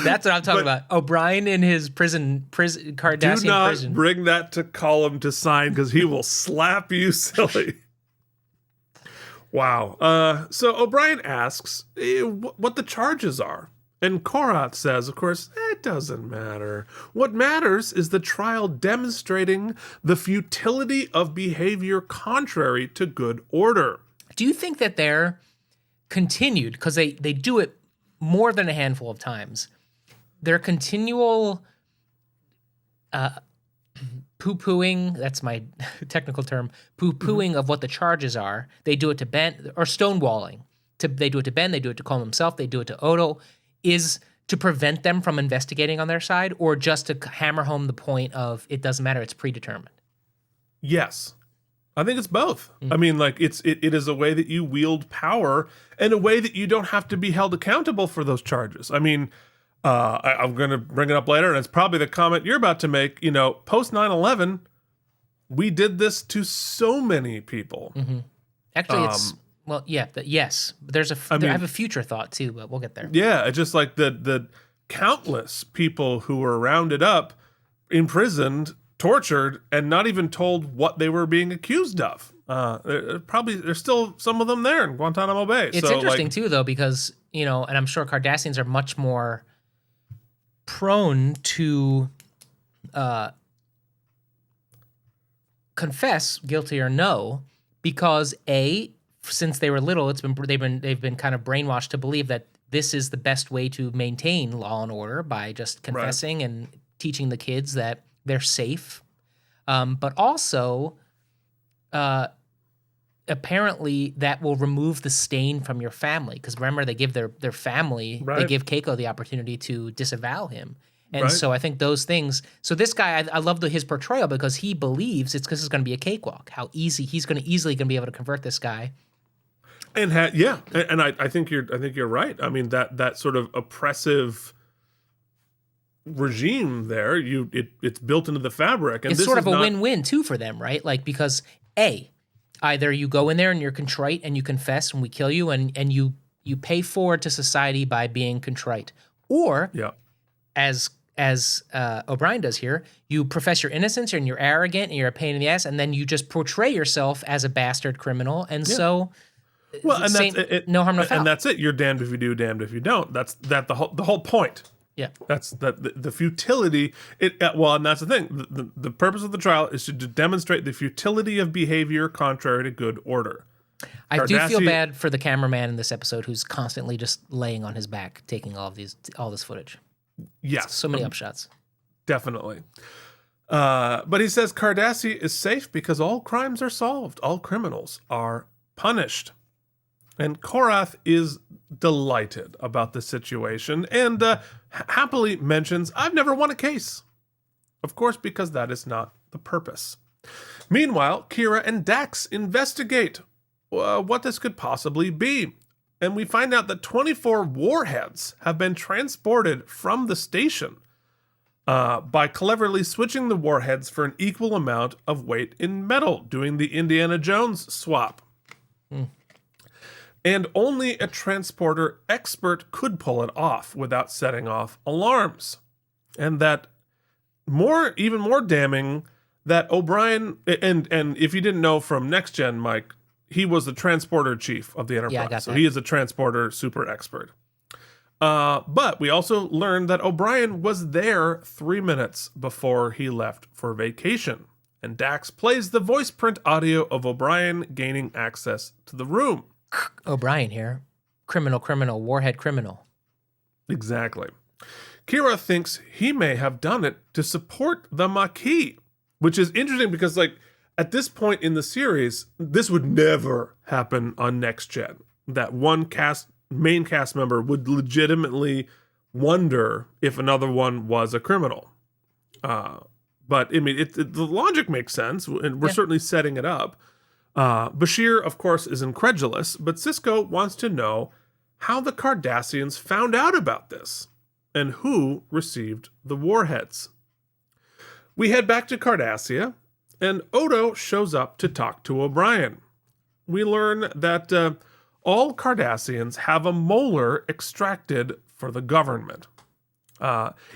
That's what I'm talking about. O'Brien in his prison Cardassian prison. Do not bring that to Cullum to sign, because he will slap you silly. Wow. So O'Brien asks what the charges are. And Korath says, of course, it doesn't matter. What matters is the trial demonstrating the futility of behavior contrary to good order. Do you think that they're continued, because they do it more than a handful of times, their continual poo-pooing, that's my technical term, poo-pooing of what the charges are, they do it to Ben, or stonewalling. They do it to Ben, they do it to Colm himself, they do it to Odo, is to prevent them from investigating on their side, or just to hammer home the point of it doesn't matter, it's predetermined? Yes. I think it's both. I mean, like, it is a way that you wield power, and a way that you don't have to be held accountable for those charges. I mean, I'm going to bring it up later, and it's probably the comment you're about to make. You know, post 9/11, we did this to so many people. Mm-hmm. Actually, it's... Well, yeah, yes. But I have a future thought too, but we'll get there. Yeah, it's just like the countless people who were rounded up, imprisoned, tortured, and not even told what they were being accused of. There's still some of them there in Guantanamo Bay. It's interesting too, though, because, you know, and I'm sure Cardassians are much more prone to confess guilty or no, because since they were little, they've been kind of brainwashed to believe that this is the best way to maintain law and order, by just confessing and teaching the kids that they're safe. But also, apparently, that will remove the stain from your family. Because remember, they give their family, they give Keiko the opportunity to disavow him. And so I think those things. So this guy, I love his portrayal, because he believes it's going to be a cakewalk. How easy he's easily going to be able to convert this guy. And I think you're right. I mean, that sort of oppressive regime there, it's built into the fabric, and it's sort of a win-win too for them, right? Like, because either you go in there and you're contrite and you confess and we kill you, and you pay forward to society by being contrite, or as O'Brien does here, you profess your innocence and you're arrogant and you're a pain in the ass, and then you just portray yourself as a bastard criminal, and so. Well, and that's it. No harm, no foul. And that's it. You're damned if you do, damned if you don't. That's the whole point. Yeah. That's the futility. And that's the thing. The purpose of the trial is to demonstrate the futility of behavior contrary to good order. I do feel bad for the cameraman in this episode, who's constantly just laying on his back, taking all this footage. Yes. So many upshots. Definitely. But he says Cardassia is safe because all crimes are solved. All criminals are punished. And Korath is delighted about the situation, and happily mentions, I've never won a case. Of course, because that is not the purpose. Meanwhile, Kira and Dax investigate what this could possibly be. And we find out that 24 warheads have been transported from the station by cleverly switching the warheads for an equal amount of weight in metal, doing the Indiana Jones swap. And only a transporter expert could pull it off without setting off alarms. And that even more damning that O'Brien, and if you didn't know from Next Gen, Mike, he was the transporter chief of the Enterprise. Yeah, I got so that. He is a transporter super expert. But we also learned that O'Brien was there 3 minutes before he left for vacation. And Dax plays the voice print audio of O'Brien gaining access to the room. O'Brien here. Criminal, warhead criminal. Exactly. Kira thinks he may have done it to support the Maquis, which is interesting because, like, at this point in the series, this would never happen on Next Gen. That one main cast member would legitimately wonder if another one was a criminal. But I mean, the logic makes sense, and we're certainly setting it up. Bashir, of course, is incredulous, but Sisko wants to know how the Cardassians found out about this and who received the warheads. We head back to Cardassia, and Odo shows up to talk to O'Brien. We learn that all Cardassians have a molar extracted for the government.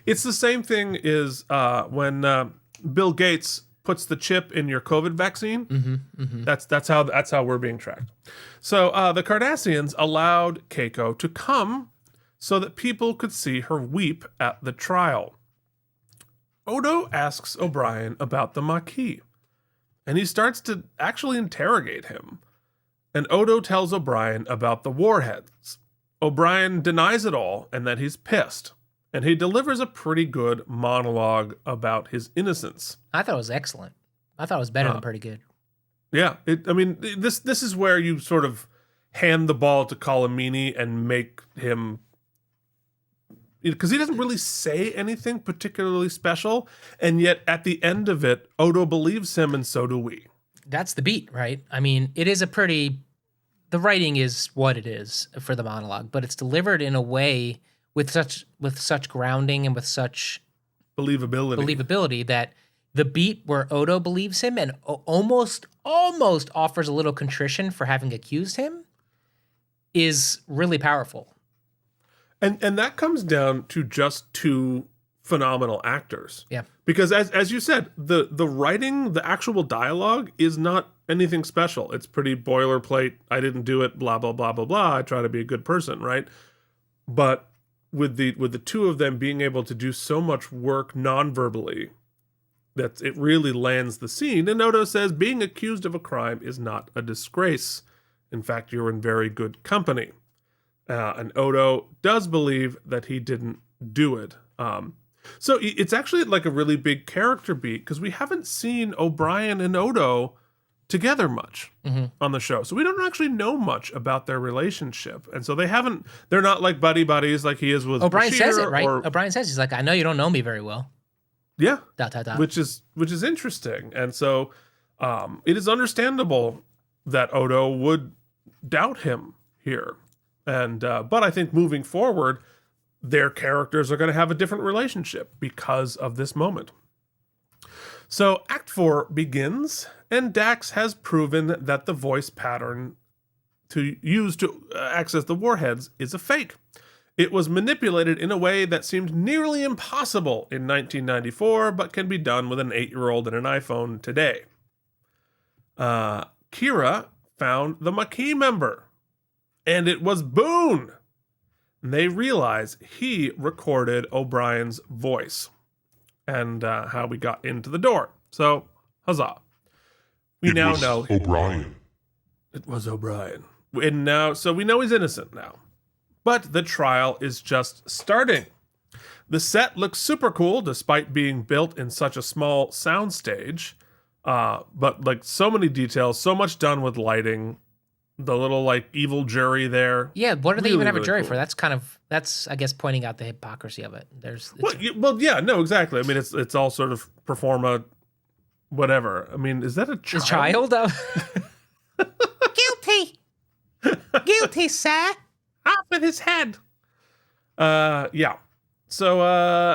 It's the same thing as when Bill Gates puts the chip in your COVID vaccine. That's how we're being tracked. So the Cardassians allowed Keiko to come so that people could see her weep at the trial. Odo asks O'Brien about the Maquis, and he starts to actually interrogate him. And Odo tells O'Brien about the warheads. O'Brien denies it all and that he's pissed. And he delivers a pretty good monologue about his innocence. I thought it was excellent. I thought it was better than pretty good. Yeah, this is where you sort of hand the ball to Colomini and make him, because he doesn't really say anything particularly special, and yet at the end of it, Odo believes him, and so do we. That's the beat, right? I mean, it is the writing is what it is for the monologue, but it's delivered in a way with such grounding and with such believability that the beat where Odo believes him and almost offers a little contrition for having accused him is really powerful. And that comes down to just two phenomenal actors. Yeah. Because as you said, the writing, the actual dialogue is not anything special. It's pretty boilerplate. I didn't do it, blah, blah, blah, blah, blah. I try to be a good person, right? But with the two of them being able to do so much work non-verbally, that it really lands the scene. And Odo says, being accused of a crime is not a disgrace. In fact, you're in very good company. And Odo does believe that he didn't do it. So it's actually like a really big character beat because we haven't seen O'Brien and Odo together much on the show. So we don't actually know much about their relationship. And so they're not like buddies like he is with O'Brien Bashir, says it, right? O'Brien says, he's like, I know you don't know me very well. Yeah. ... Which is interesting. And so it is understandable that Odo would doubt him here. And but I think moving forward, their characters are going to have a different relationship because of this moment. So Act 4 begins, and Dax has proven that the voice pattern to use to access the warheads is a fake. It was manipulated in a way that seemed nearly impossible in 1994, but can be done with an 8-year-old and an iPhone today. Kira found the Maquis member, and it was Boone. They realize he recorded O'Brien's voice and how we got into the door. So, huzzah. We now know O'Brien. It was O'Brien. So we know he's innocent now. But the trial is just starting. The set looks super cool despite being built in such a small soundstage. But like so many details, so much done with lighting. The little like evil jury there. Yeah, what do they even have a really jury cool. for? That's I guess pointing out the hypocrisy of it. Exactly. I mean, it's all sort of performa, whatever. I mean, is that a child? A child? Guilty, sir. Off with his head. Yeah. So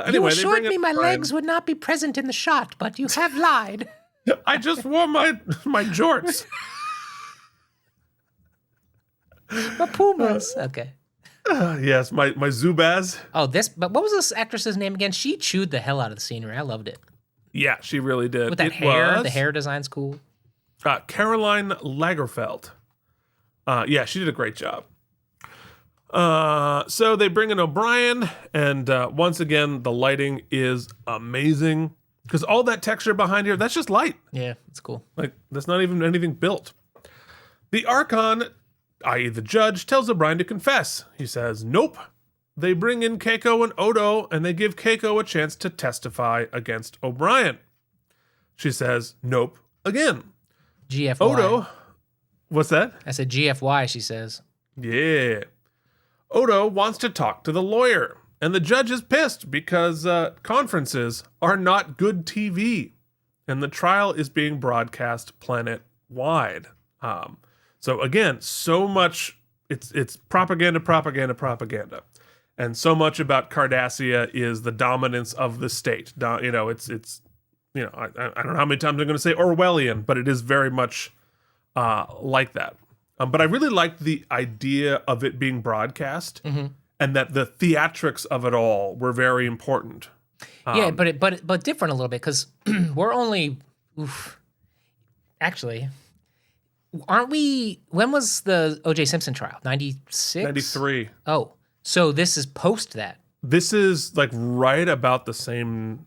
anyway, you assured me my legs would not be present in the shot, but you have lied. I just wore my jorts. My Pumas. Okay. Yes, my Zubaz. Oh, but what was this actress's name again? She chewed the hell out of the scenery. I loved it. Yeah, she really did. With that hair, the hair design's cool. Caroline Lagerfeld. Yeah, she did a great job. So they bring in O'Brien, and once again, the lighting is amazing. Because all that texture behind here, that's just light. Yeah, it's cool. Like, that's not even anything built. The Archon, i.e. the judge, tells O'Brien to confess. He says, nope. They bring in Keiko and Odo, and they give Keiko a chance to testify against O'Brien. She says, nope, again. GFY. Odo, what's that? I said GFY, she says. Yeah. Odo wants to talk to the lawyer, and the judge is pissed because conferences are not good TV, and the trial is being broadcast planet-wide. So again, so much, it's propaganda, and so much about Cardassia is the dominance of the state. I don't know how many times I'm going to say Orwellian, but it is very much like that. But I really liked the idea of it being broadcast, and that the theatrics of it all were very important. Yeah, but different a little bit, because we're only, actually, aren't we? When was the O.J. Simpson trial? 96? 93. Oh, so this is post that. This is like right about the same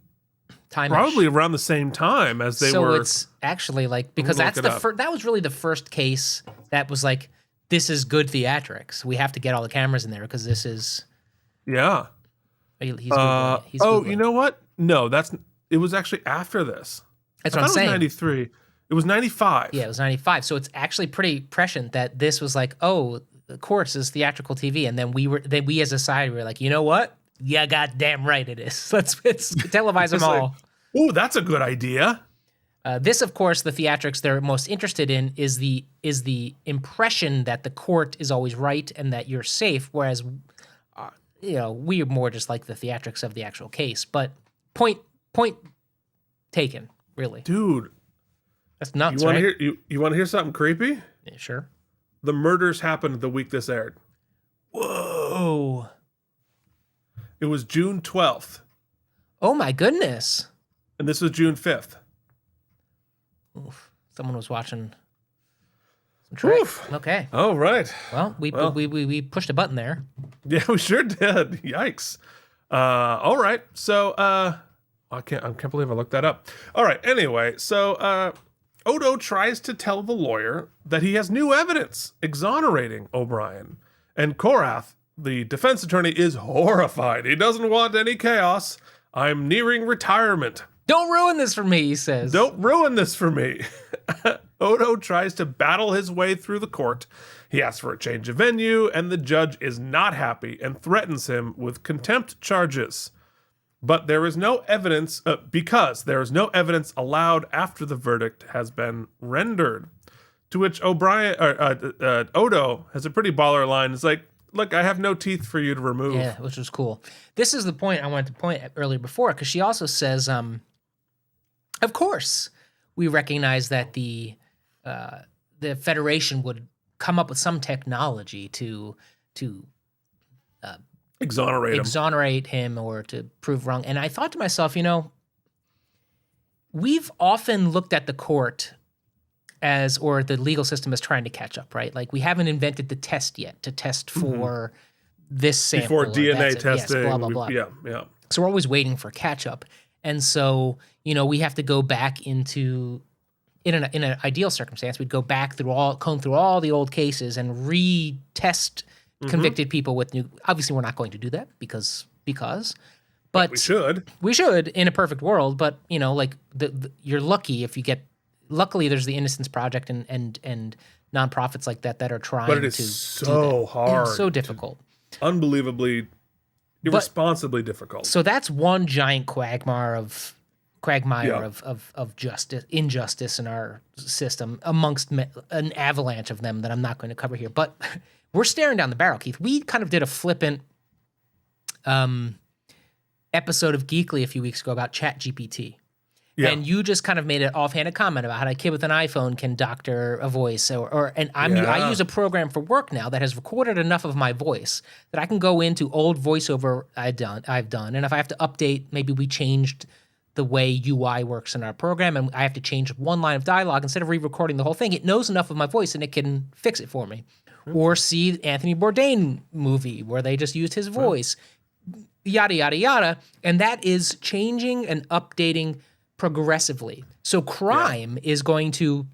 time, probably around the same time as they were. So it's actually like, because that's that was really the first case that was like, this is good theatrics. We have to get all the cameras in there because this is. Yeah. He's Googling. You know what? No, it was actually after this. That's what I'm saying. It was 93. It was 95. Yeah, it was 95. So it's actually pretty prescient that this was like, oh, the course is theatrical TV, and then we as a society were like, you know what? Yeah, goddamn right it is. Let's televise them all. Oh, that's a good idea. This, of course, the theatrics they're most interested in is the impression that the court is always right and that you're safe, whereas we're more just like the theatrics of the actual case. But point taken, really, dude. That's nuts. You want right? to hear? You want to hear something creepy? Yeah, sure. The murders happened the week this aired. Whoa! It was June 12th. Oh my goodness! And this was June 5th. Oof. Someone was watching some Trek. Oof. Okay. Oh, right. Well, we pushed a button there. Yeah, we sure did. Yikes. All right. So, I can't believe I looked that up. All right. Anyway, so Odo tries to tell the lawyer that he has new evidence exonerating O'Brien. And Korath, the defense attorney, is horrified. He doesn't want any chaos. I'm nearing retirement. Don't ruin this for me, he says. Don't ruin this for me. Odo tries to battle his way through the court. He asks for a change of venue, and the judge is not happy and threatens him with contempt charges. But there is no evidence, because there is no evidence allowed after the verdict has been rendered. To which Odo has a pretty baller line. It's like, look, I have no teeth for you to remove. Yeah, which was cool. This is the point I wanted to point at earlier before, because she also says, of course, we recognize that the Federation would come up with some technology to exonerate him or to prove wrong. And I thought to myself, we've often looked at the court or the legal system as trying to catch up, right? Like, we haven't invented the test yet to test for this sample. Before DNA testing. Yes, blah, blah, blah. Yeah. So we're always waiting for catch up. And so, we have to go back into, in an ideal circumstance, we'd go back comb through all the old cases and retest convicted people with new. Obviously, we're not going to do that because. But we should. We should in a perfect world. But you're lucky if you get. Luckily, there's the Innocence Project and nonprofits like that are trying. But it is to so hard, so difficult, unbelievably, irresponsibly difficult. So that's one giant quagmire of injustice in our system amongst an avalanche of them that I'm not going to cover here. But we're staring down the barrel, Keith. We kind of did a flippant episode of Geekly a few weeks ago about ChatGPT. Yeah. And you just kind of made an offhanded comment about how a kid with an iPhone can doctor a voice, I use a program for work now that has recorded enough of my voice that I can go into old voiceover I've done, and if I have to update, maybe we changed the way UI works in our program, and I have to change one line of dialogue instead of re-recording the whole thing. It knows enough of my voice, and it can fix it for me. Or see Anthony Bourdain movie where they just used his voice, yada yada yada, and that is changing and updating progressively. So crime is going to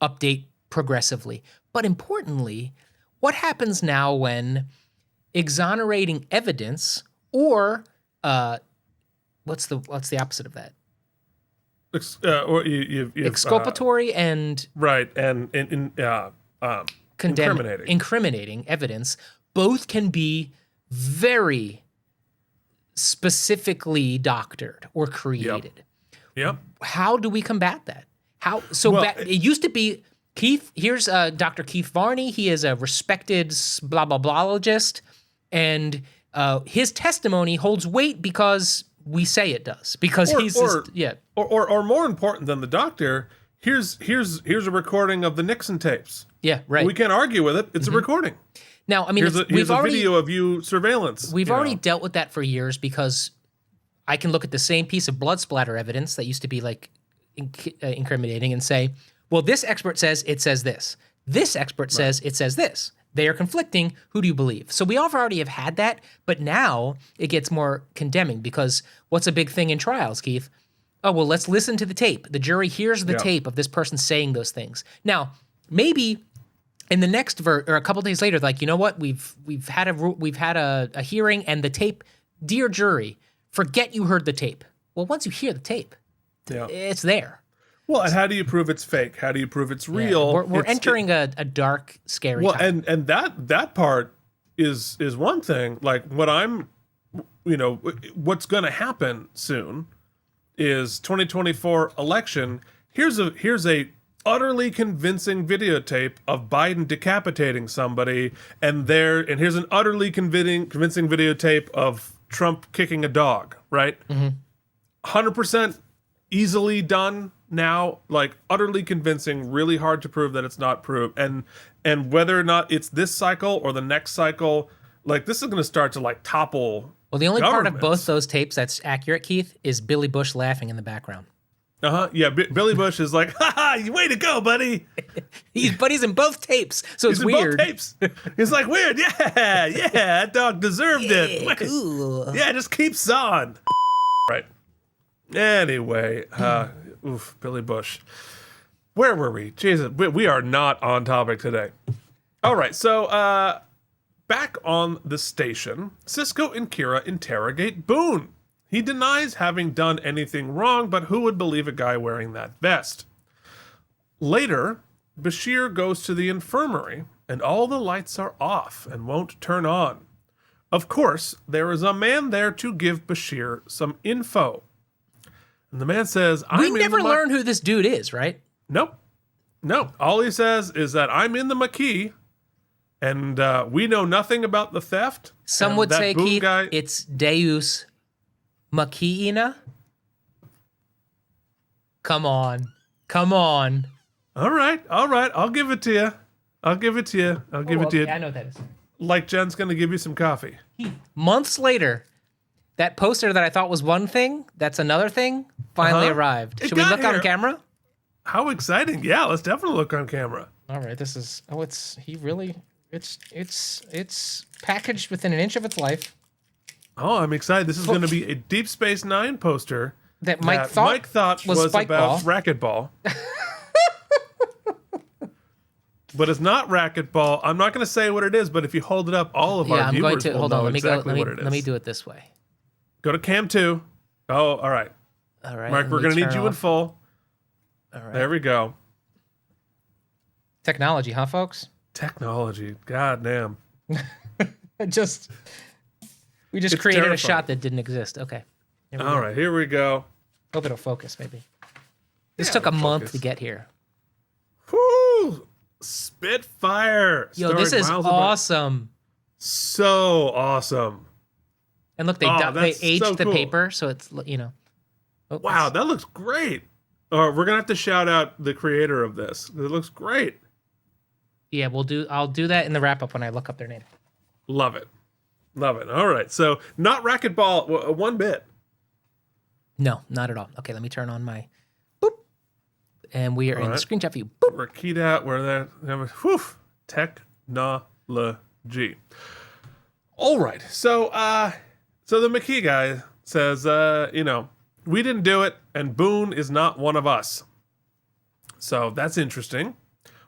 update progressively. But importantly, what happens now when exonerating evidence or what's the opposite of that? Exculpatory and right and incriminating evidence both can be very specifically doctored or created. Yep. How do we combat that? It used to be Keith. Here's Dr. Keith Varney. He is a respected blah blah blahologist, and his testimony holds weight because we say it does. Because or more important than the doctor. Here's a recording of the Nixon tapes. Yeah, right. We can't argue with it. It's a recording. Now, I mean, here's a video of you surveillance. We've already dealt with that for years because I can look at the same piece of blood splatter evidence that used to be like incriminating and say, well, this expert says it says this. This expert says it says this. They are conflicting. Who do you believe? So we already have had that, but now it gets more condemning because what's a big thing in trials, Keith? Oh, well, let's listen to the tape. The jury hears the tape of this person saying those things. Now, maybe in the next or a couple days later, like, you know what? We've had a hearing and the tape, dear jury, forget you heard the tape. Well, once you hear the tape, it's there. Well, and how do you prove it's fake? How do you prove it's real? We're entering a dark, scary time. And that part is one thing. Like what's going to happen soon is 2024 election. Here's a utterly convincing videotape of Biden decapitating somebody, and here's an utterly convincing videotape of Trump kicking a dog, right? 100% easily done now, like utterly convincing, really hard to prove that it's not proved. And whether or not it's this cycle or the next cycle, like this is going to start to like topple. Well, the only part of both those tapes that's accurate, Keith, is Billy Bush laughing in the background. Yeah, Billy Bush is like, ha ha, way to go, buddy. He's in both tapes, so it's weird. Both tapes. He's like, weird, yeah, that dog deserved it. Cool. Yeah, just keeps on. Right. Anyway, Billy Bush. Where were we? Jesus, we are not on topic today. All right, so back on the station, Sisko and Kira interrogate Boone. He denies having done anything wrong, but who would believe a guy wearing that vest? Later, Bashir goes to the infirmary, and all the lights are off and won't turn on. Of course, there is a man there to give Bashir some info. And the man says, we never learn who this dude is, right? Nope. All he says is that I'm in the Maquis, and we know nothing about the theft. Some would say, Keith, it's Deus Maquina. Come on. All right. I'll give it to you. I know what that is. Like Jen's going to give you some coffee. Months later, that poster that I thought was one thing, that's another thing, finally arrived. Should we look on camera? How exciting. Yeah, let's definitely look on camera. All right, it's packaged within an inch of its life. Oh, I'm excited. This is going to be a Deep Space Nine poster that Mike thought was about racquetball. But it's not racquetball. I'm not going to say what it is, but if you hold it up, all of our viewers will know exactly what it is. Let me do it this way. Go to cam 2. Oh, all right. All right. Mark, we're going to need you in full. All right. There we go. Technology, huh, folks? Technology. God damn. We just created a shot that didn't exist. Okay. All right, here we go. Hope it'll focus, maybe. This took a month to get here. Whoo! Spitfire. Yo, this is awesome. So awesome. And look, they aged the paper, so it's, Oh, wow, that looks great. We're going to have to shout out the creator of this. It looks great. Yeah, I'll do that in the wrap-up when I look up their name. Love it. Love it. All right. So not racquetball one bit. No, not at all. Okay, let me turn on my boop. And we are in the screenshot view. Boop. We're keyed out. We're there. Whew. Technology. All right. So the Maquis guy says, we didn't do it, and Boone is not one of us. So that's interesting.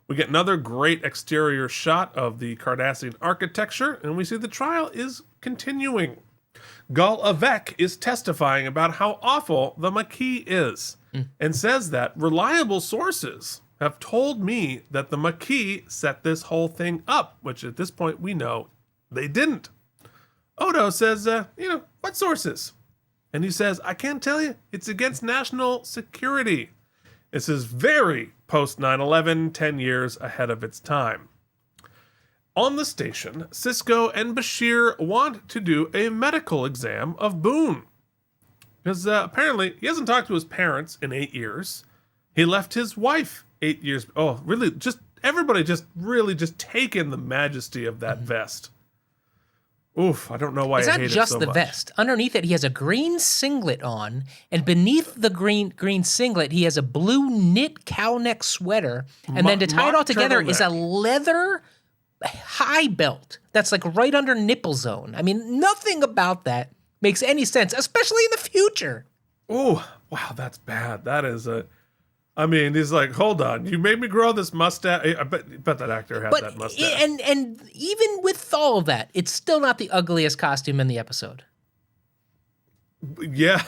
We get another great exterior shot of the Cardassian architecture, and we see the trial is continuing. Gul Evek is testifying about how awful the Maquis is, and says that reliable sources have told me that the Maquis set this whole thing up, which at this point we know they didn't. Odo says, what sources? And he says, I can't tell you. It's against national security. This is very post 9/11, 10 years ahead of its time. On the station, Sisko and Bashir want to do a medical exam of Boone. Because apparently he hasn't talked to his parents in 8 years. He left his wife 8 years. Oh, really? Everybody really take in the majesty of that vest. Oof, I don't know why I hate it so much. It's not just the vest. Underneath it, he has a green singlet on, and beneath the green singlet, he has a blue knit cow neck sweater, and then to tie it all together is a leather high belt that's like right under nipple zone. I mean, nothing about that makes any sense, especially in the future. Oh, wow, that's bad. That is he's like, hold on, you made me grow this mustache. I bet that actor had that mustache. And even with all of that, it's still not the ugliest costume in the episode. Yeah.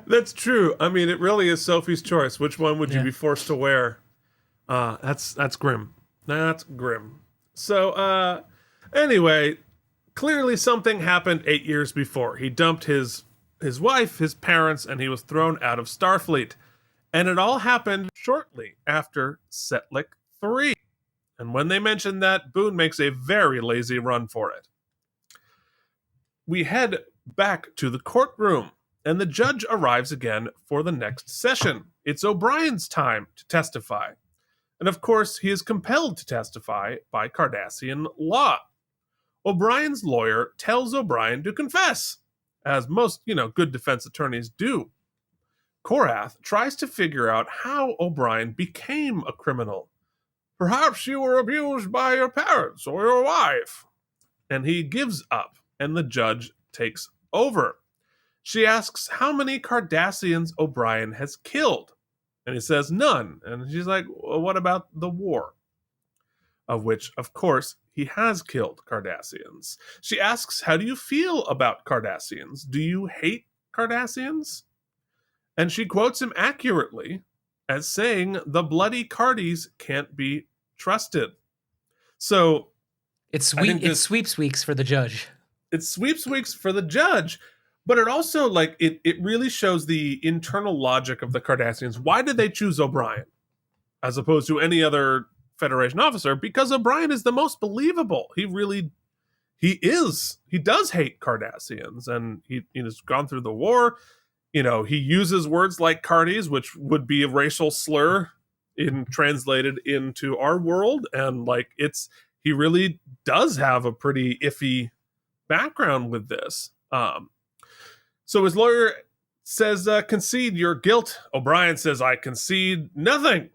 That's true. I mean, it really is Sophie's choice. Which one would you be forced to wear? That's grim. That's grim. So, anyway, clearly something happened 8 years before. He dumped his wife, his parents, and he was thrown out of Starfleet. And it all happened shortly after Setlik 3. And when they mention that, Boone makes a very lazy run for it. We head back to the courtroom, and the judge arrives again for the next session. It's O'Brien's time to testify. And of course, he is compelled to testify by Cardassian law. O'Brien's lawyer tells O'Brien to confess, as most, good defense attorneys do. Korath tries to figure out how O'Brien became a criminal. Perhaps you were abused by your parents or your wife. And he gives up, and the judge takes over. She asks how many Cardassians O'Brien has killed. And he says none. And she's like, well, what about the war? Of which, of course, he has killed Cardassians. She asks, how do you feel about Cardassians? Do you hate Cardassians? And she quotes him accurately as saying, the bloody Cardis can't be trusted. So it's sweeps weeks for the judge. It's sweeps weeks for the judge, but it also it really shows the internal logic of the Cardassians. Why did they choose O'Brien as opposed to any other Federation officer? Because O'Brien is the most believable. He does hate Cardassians, and he's gone through the war. He uses words like Cardis, which would be a racial slur translated into our world. And he really does have a pretty iffy background with this. So his lawyer says, concede your guilt. O'Brien says, I concede nothing.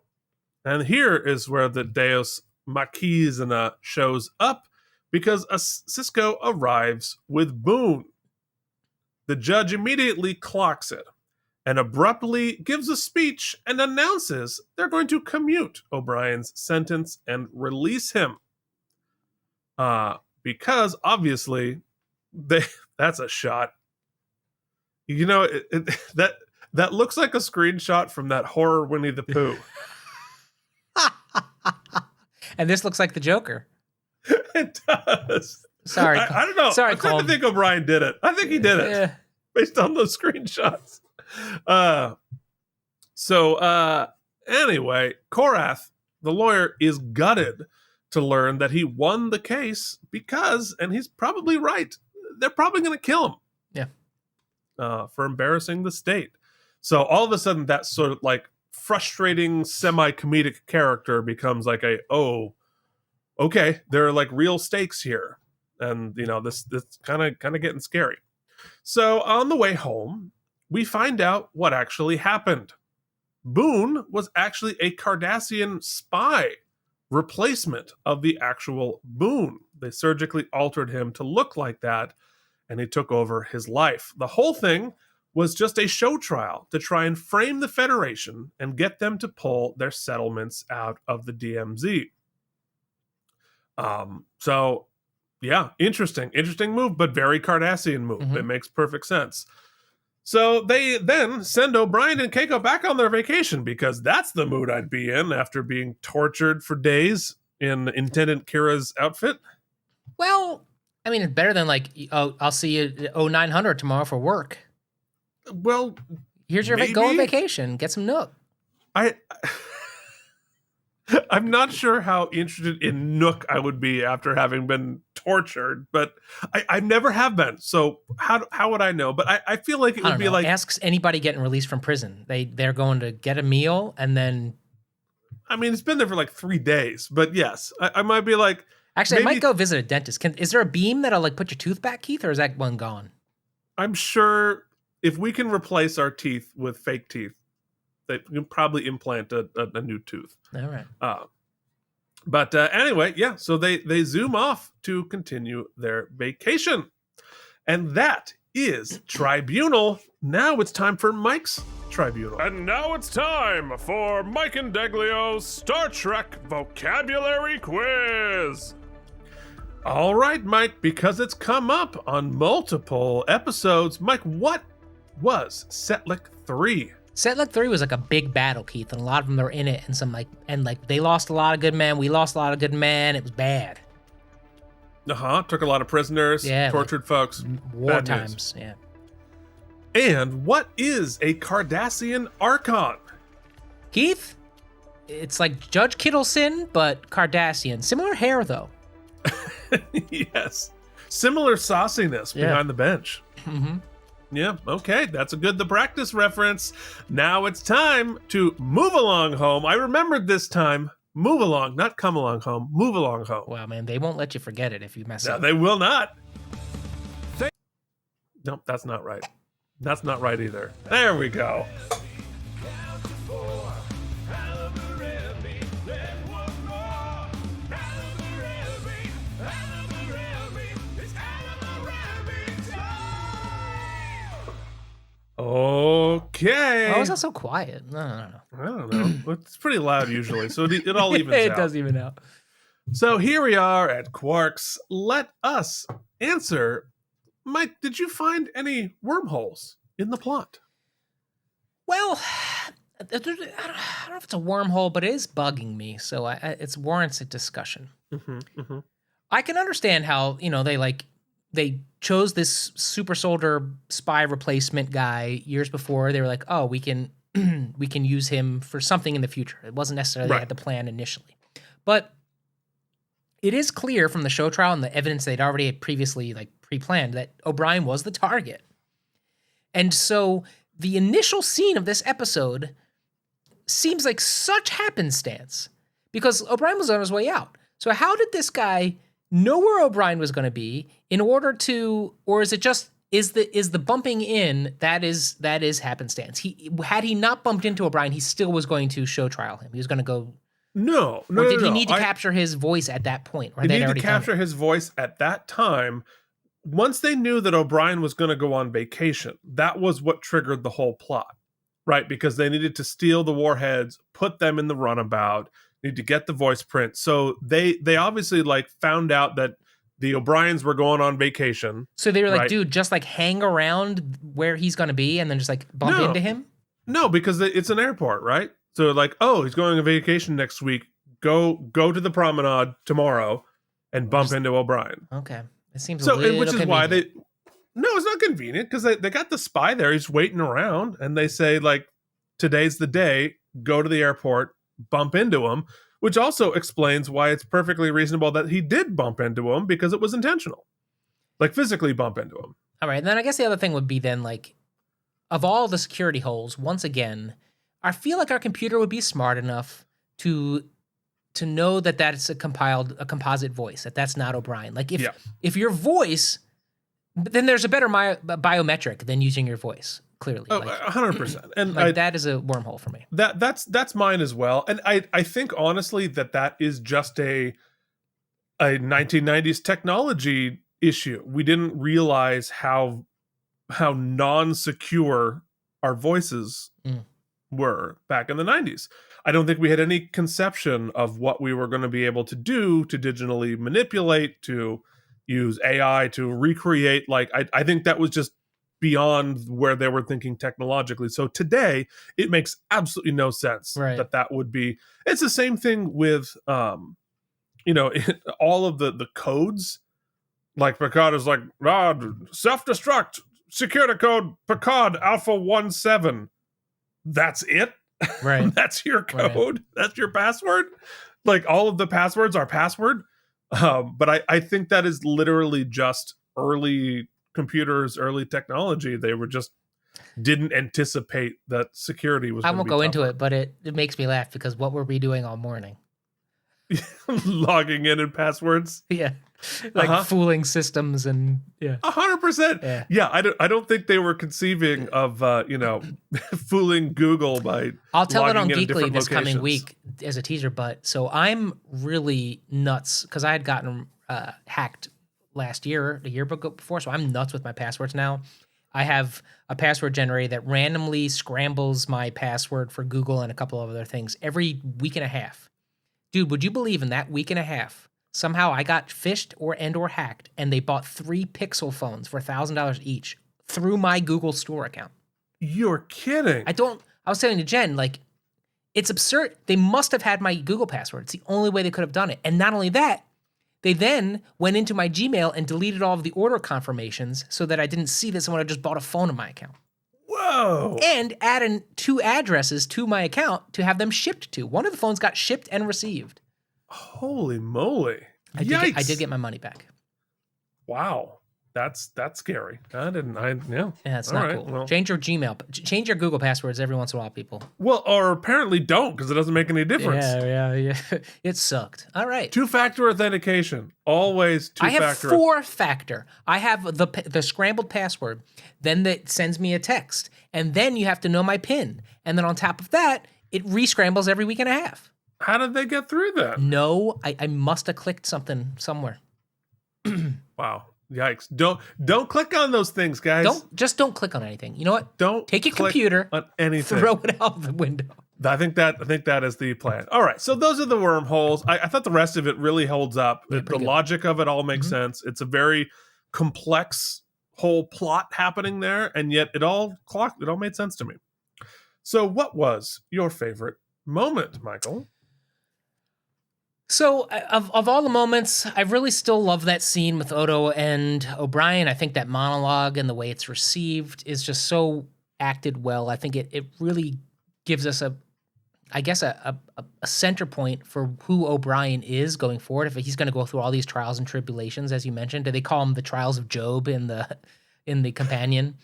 And here is where the Deus Machina shows up, because Sisko arrives with Boone. The judge immediately clocks it and abruptly gives a speech and announces they're going to commute O'Brien's sentence and release him. Because obviously that's a shot. That looks like a screenshot from that horror Winnie the Pooh. And this looks like the Joker. It does. Sorry. I don't know. Sorry, I'm trying to think O'Brien did it. I think he did it based on those screenshots. Anyway, Korath, the lawyer, is gutted to learn that he won the case because, and he's probably right, they're probably going to kill him. Yeah. for embarrassing the state. So all of a sudden, that sort of like frustrating semi-comedic character becomes like okay, there are like real stakes here, and this kind of getting scary. So on the way home, we find out what actually happened. Boone was actually a Cardassian spy replacement of the actual Boone. They surgically altered him to look like that, and he took over his life. The whole thing was just a show trial to try and frame the Federation and get them to pull their settlements out of the DMZ. So, yeah, interesting move, but very Cardassian move. Mm-hmm. It makes perfect sense. So they then send O'Brien and Keiko back on their vacation, because that's the mood I'd be in after being tortured for days in Intendant Kira's outfit. Well, I mean, it's better than like, I'll see you at 0900 tomorrow for work. Well, here's your go on vacation. Get some Nook. I'm not sure how interested in Nook I would be after having been tortured, but I never have been. So how would I know? But I feel like it would be like, asks anybody getting released from prison. They're going to get a meal and then. I mean, it's been there for like 3 days, but yes, I might be like. Actually, I might go visit a dentist. Is there a beam that'll like put your tooth back, Keith, or is that one gone? I'm sure if we can replace our teeth with fake teeth, they can probably implant a new tooth. All right. But anyway, yeah, so they zoom off to continue their vacation. And that is Tribunal. Now it's time for Mike's Tribunal. And now it's time for Mike and Deglio's Star Trek Vocabulary Quiz. All right, Mike, because it's come up on multiple episodes. Mike, what was Setlik 3? Setlik 3 was like a big battle, Keith, and a lot of them were in it, and they lost a lot of good men. We lost a lot of good men. It was bad. Took a lot of prisoners, tortured folks. War times, yeah. And what is a Cardassian Archon? Keith, it's like Judge Kittleson, but Cardassian. Similar hair, though. Yes. Similar sauciness behind the bench. Mm-hmm. Yeah, okay, that's a good The Practice reference. Now it's time to move along home. I remembered this time. Move along, not come along home. Move along home. Wow, man, they won't let you forget it if you mess up. No, they will not. Nope, that's not right. That's not right either. There we go. Okay. Why was that so quiet? No. I don't know. It's pretty loud usually, so it all evens out. It does even out. So here we are at Quarks. Let us answer. Mike, did you find any wormholes in the plot? Well, I don't know if it's a wormhole, but it is bugging me, so it warrants a discussion. Mm-hmm. I can understand how, they chose this super soldier spy replacement guy years before. They were like, oh, we can use him for something in the future. It wasn't necessarily the plan initially. But it is clear from the show trial and the evidence they'd already had previously pre-planned that O'Brien was the target. And so the initial scene of this episode seems like such happenstance because O'Brien was on his way out. So how did this guy know where O'Brien was going to be in order to, or is it just, is the bumping in that is happenstance? Had he not bumped into O'Brien, he still was going to show trial him. He was going to go. No. Did he need to capture his voice at that point? He needed to capture his voice at that time. Once they knew that O'Brien was going to go on vacation, that was what triggered the whole plot, right? Because they needed to steal the warheads, put them in the runabout, need to get the voice print. So they obviously found out that the O'Briens were going on vacation. So they were like, dude, just hang around where he's going to be and then just bump into him? No, because it's an airport, right? So oh, he's going on vacation next week. Go to the promenade tomorrow and bump into O'Brien. Okay. It seems a little which is convenient. why No, it's not convenient because they got the spy there. He's waiting around and they say today's the day, go to the airport, bump into him, which also explains why it's perfectly reasonable that he did bump into him because it was intentional. Physically bump into him. All right. And then I guess the other thing would be then of all the security holes, once again, I feel like our computer would be smart enough to know that that's a composite voice, that's not O'Brien. Like if your voice, then there's a better biometric than using your voice. Clearly, 100%, and that is a wormhole for me. That's mine as well, and I think honestly that is just a 1990s technology issue. We didn't realize how non-secure our voices were back in the 90s. I don't think we had any conception of what we were going to be able to do to digitally manipulate, to use AI to recreate. Like I think that was just beyond where they were thinking technologically. So today it makes absolutely no sense that would be. It's the same thing with all of the codes. Like Picard is like, self-destruct, security code Picard Alpha 17. That's it. Right. That's your code. Right. That's your password. Like all of the passwords are password. But I think that is literally just early computers, early technology. They were just didn't anticipate that security was. I won't go into it, but it makes me laugh because what were we doing all morning? Logging in and passwords. Yeah. Like fooling systems and 100%. Yeah. I don't think they were conceiving of fooling Google by. I'll tell it on Geekly this locations. Coming week as a teaser. But so I'm really nuts because I had gotten hacked last year, the year before. So I'm nuts with my passwords now. I have a password generator that randomly scrambles my password for Google and a couple of other things every week and a half. Dude, would you believe in that week and a half? Somehow I got phished or hacked, and they bought 3 Pixel phones for $1,000 each through my Google Store account. You're kidding. I was saying to Jen, like, it's absurd. They must have had my Google password. It's the only way they could have done it. And not only that, they then went into my Gmail and deleted all of the order confirmations so that I didn't see that someone had just bought a phone in my account. Whoa. And added 2 addresses to my account to have them shipped to. One of the phones got shipped and received. Holy moly. I did get my money back. Wow. That's scary. Yeah. It's not cool. Well, change your Gmail. Change your Google passwords every once in a while, people. Well, or apparently don't, because it doesn't make any difference. Yeah. It sucked. All right. 2-factor authentication. Always 2-factor. I have 4-factor. I have the scrambled password. Then that sends me a text. And then you have to know my PIN. And then on top of that, it re-scrambles every week and a half. How did they get through that? No, I must have clicked something somewhere. Wow. Yikes. Don't click on those things, guys. Don't click on anything. You know what? Don't take your computer on anything. Throw it out the window. I think that is the plan. All right. So those are the wormholes. I thought the rest of it really holds up. The logic of it all makes sense. It's a very complex whole plot happening there, and yet it all made sense to me. So what was your favorite moment, Michael? So of all the moments, I really still love that scene with Odo and O'Brien. I think that monologue and the way it's received is just so acted well. I think it really gives us a center point for who O'Brien is going forward. If he's going to go through all these trials and tribulations, as you mentioned, do they call them the trials of Job in the companion?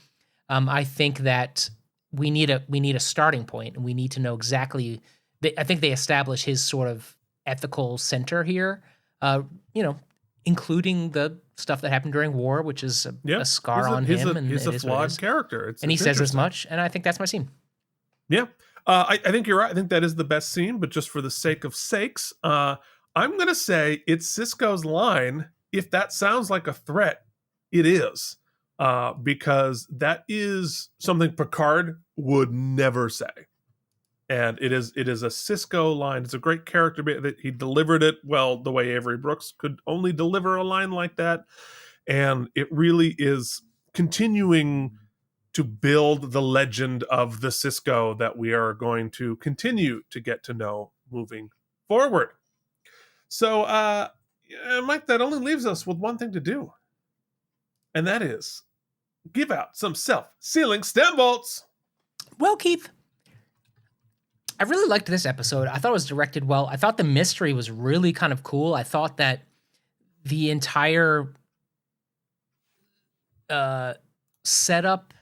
I think that we need a starting point, and we need to know exactly. I think they establish his sort of ethical center here, including the stuff that happened during war, which is a scar on him. He's a flawed character. And he says as much, and I think that's my scene. Yeah. I think you're right. I think that is the best scene, but just for the sake of sakes, I'm going to say it's Sisko's line, if that sounds like a threat, it is. Because that is something Picard would never say. And it is a Sisko line. It's a great character. He delivered it well the way Avery Brooks could only deliver a line like that. And it really is continuing to build the legend of the Sisko that we are going to continue to get to know moving forward. So, Mike, that only leaves us with one thing to do. And that is give out some self-sealing stem bolts. Well, Keith, I really liked this episode. I thought it was directed well. I thought the mystery was really kind of cool. I thought that the entire setup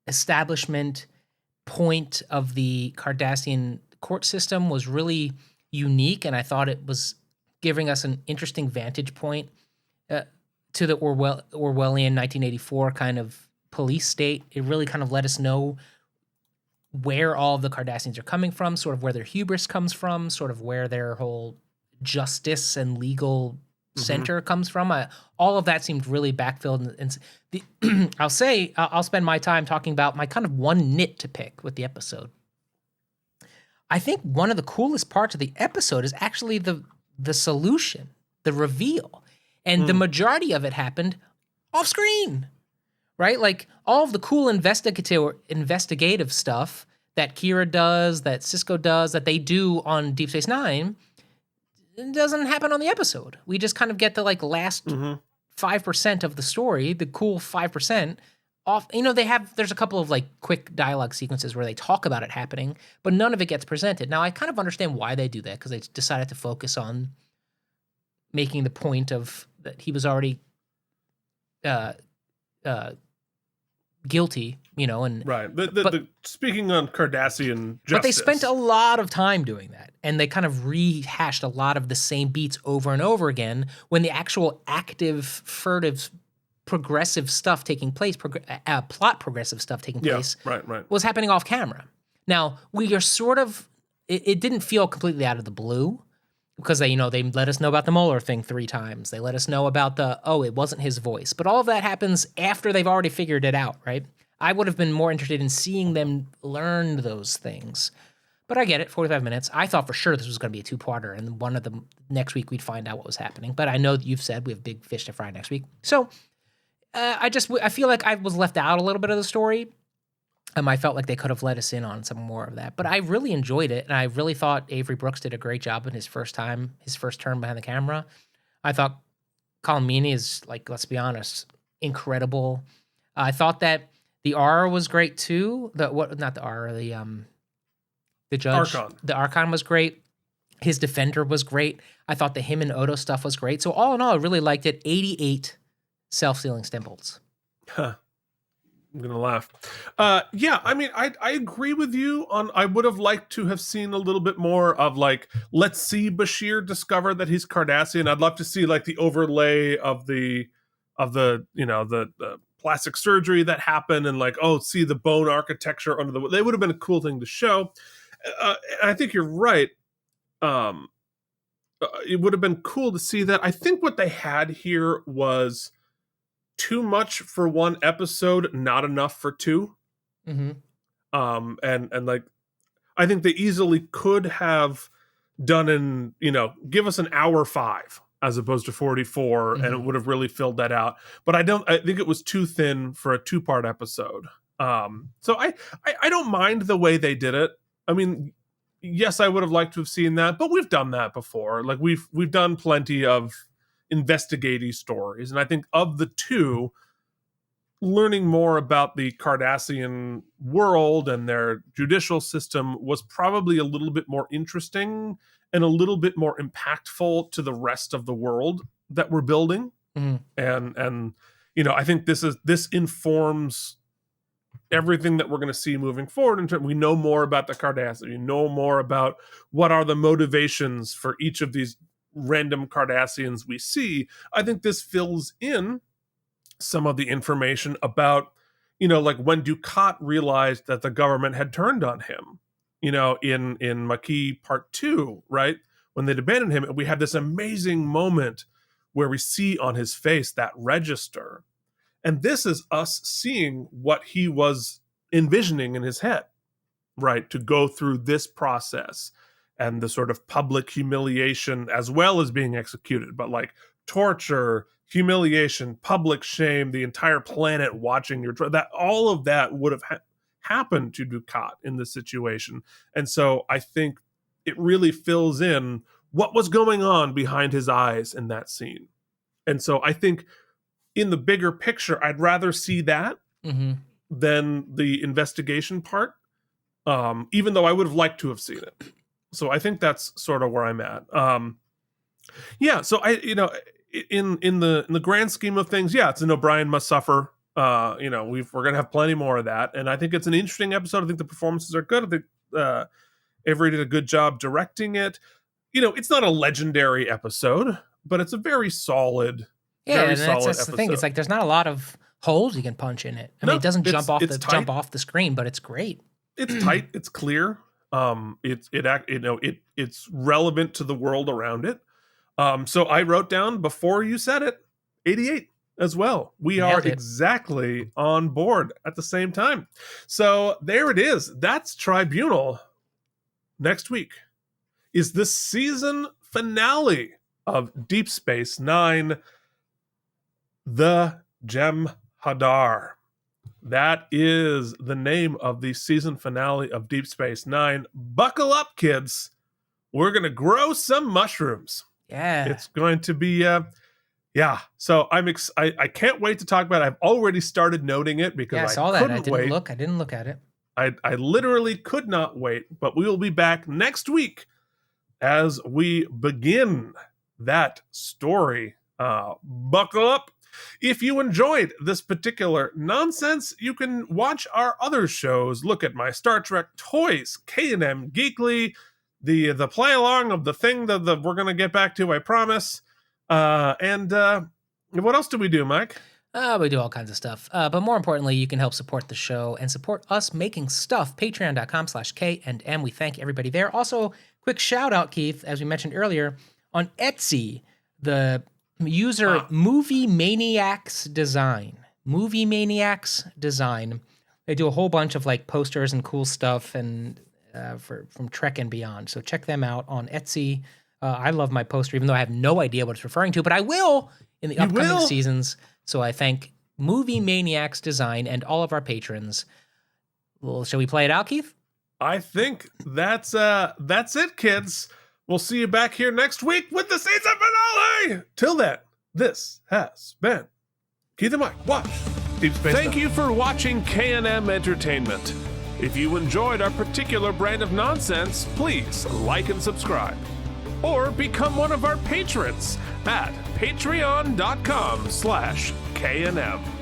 establishment point of the Cardassian court system was really unique, and I thought it was giving us an interesting vantage point to the Orwellian 1984 kind of police state. It really kind of let us know where all of the Cardassians are coming from, sort of where their hubris comes from, sort of where their whole justice and legal center comes from. All of that seemed really backfilled. And I'll spend my time talking about my kind of one nit to pick with the episode. I think one of the coolest parts of the episode is actually the solution, the reveal. And the majority of it happened off screen, right? Like all of the cool investigative stuff that Kira does, that Cisco does, that they do on Deep Space Nine, doesn't happen on the episode. We just kind of get the like last 5% of the story, the cool 5% off. You know, there's a couple of like quick dialogue sequences where they talk about it happening, but none of it gets presented. Now I kind of understand why they do that, because they decided to focus on making the point of that he was already guilty, you know, and right. The speaking on Cardassian justice, but they spent a lot of time doing that, and they kind of rehashed a lot of the same beats over and over again. When the actual active, furtive, progressive stuff taking place, plot progressive stuff taking place, right, was happening off camera. Now we are sort of. It didn't feel completely out of the blue, because they let us know about the Mueller thing 3 times. They let us know about it wasn't his voice. But all of that happens after they've already figured it out, right? I would have been more interested in seeing them learn those things. But I get it, 45 minutes. I thought for sure this was going to be a 2-parter, and one of the next week we'd find out what was happening. But I know that you've said we have big fish to fry next week. So I feel like I was left out a little bit of the story. I felt like they could have let us in on some more of that. But I really enjoyed it, and I really thought Avery Brooks did a great job in his first term behind the camera. I thought Colin Meaney is, like, let's be honest, incredible. I thought that the R was great too. The judge. Archon. The Archon was great. His defender was great. I thought the him and Odo stuff was great. So all in all, I really liked it. 88 self-sealing stem bolts. Huh. I'm gonna laugh. Yeah, I mean, I agree with you on. I would have liked to have seen a little bit more of, like, let's see Bashir discover that he's Cardassian. I'd love to see like the overlay of the plastic surgery that happened, and like, see the bone architecture under the. They would have been a cool thing to show. And I think you're right. It would have been cool to see that. I think what they had here was too much for one episode, not enough for 2. Mm-hmm. And like, I think they easily could have done give us an hour 5 as opposed to 44, and it would have really filled that out. But I think it was too thin for a 2-part episode. So I don't mind the way they did it. I mean, yes, I would have liked to have seen that, but we've done that before. Like we've done plenty of investigative stories, and I think of the 2, learning more about the Cardassian world and their judicial system was probably a little bit more interesting and a little bit more impactful to the rest of the world that we're building. And I think this informs everything that we're going to see moving forward. We know more about the Cardassians. We know more about what are the motivations for each of these random Cardassians we see. I think this fills in some of the information about, like when Dukat realized that the government had turned on him, in Maquis Part 2, right? When they'd abandoned him, and we have this amazing moment where we see on his face that register. And this is us seeing what he was envisioning in his head, right? To go through this process and the sort of public humiliation as well as being executed, but like torture, humiliation, public shame, the entire planet watching that all of that would have happened to Dukat in this situation. And so I think it really fills in what was going on behind his eyes in that scene. And so I think in the bigger picture, I'd rather see that than the investigation part, even though I would have liked to have seen it. So I think that's sort of where I'm at. So I, in the grand scheme of things, it's an O'Brien must suffer We're going to have plenty more of that. And I think it's an interesting episode. I think the performances are good. I think Avery did a good job directing it. It's not a legendary episode, but it's a very solid, that's the thing. It's like there's not a lot of holes you can punch in it. I mean, it doesn't jump off the screen, but it's great. It's tight. It's clear. It's relevant to the world around it. So I wrote down before you said it, 88 as well. We are exactly on board at the same time. So there it is. That's Tribunal. Next week is the season finale of Deep Space Nine, The Jem'Hadar. That is the name of the season finale of Deep Space Nine. Buckle up, kids. We're going to grow some mushrooms. Yeah. It's going to be, So I can't wait to talk about it. I've already started noting it because I saw that. I didn't look at it. I literally could not wait, but we will be back next week as we begin that story. Buckle up. If you enjoyed this particular nonsense, you can watch our other shows. Look at my Star Trek toys, K&M Geekly, the play along of the thing that we're going to get back to, I promise. And what else do we do, Mike? We do all kinds of stuff. But more importantly, you can help support the show and support us making stuff. Patreon.com/K&M. We thank everybody there. Also, quick shout out, Keith, as we mentioned earlier, on Etsy, the user Movie Maniacs Design. They do a whole bunch of like posters and cool stuff and from Trek and beyond. So check them out on Etsy. I love my poster, even though I have no idea what it's referring to, but I will in the upcoming seasons. So I thank Movie Maniacs Design and all of our patrons. Well, shall we play it out, Keith? I think that's it, kids. We'll see you back here next week with the season finale. Till then, this has been Keith and Mike. Watch Deep Space Nine. Thank you for watching K&M Entertainment. If you enjoyed our particular brand of nonsense, please like and subscribe. Or become one of our patrons at patreon.com/K&M.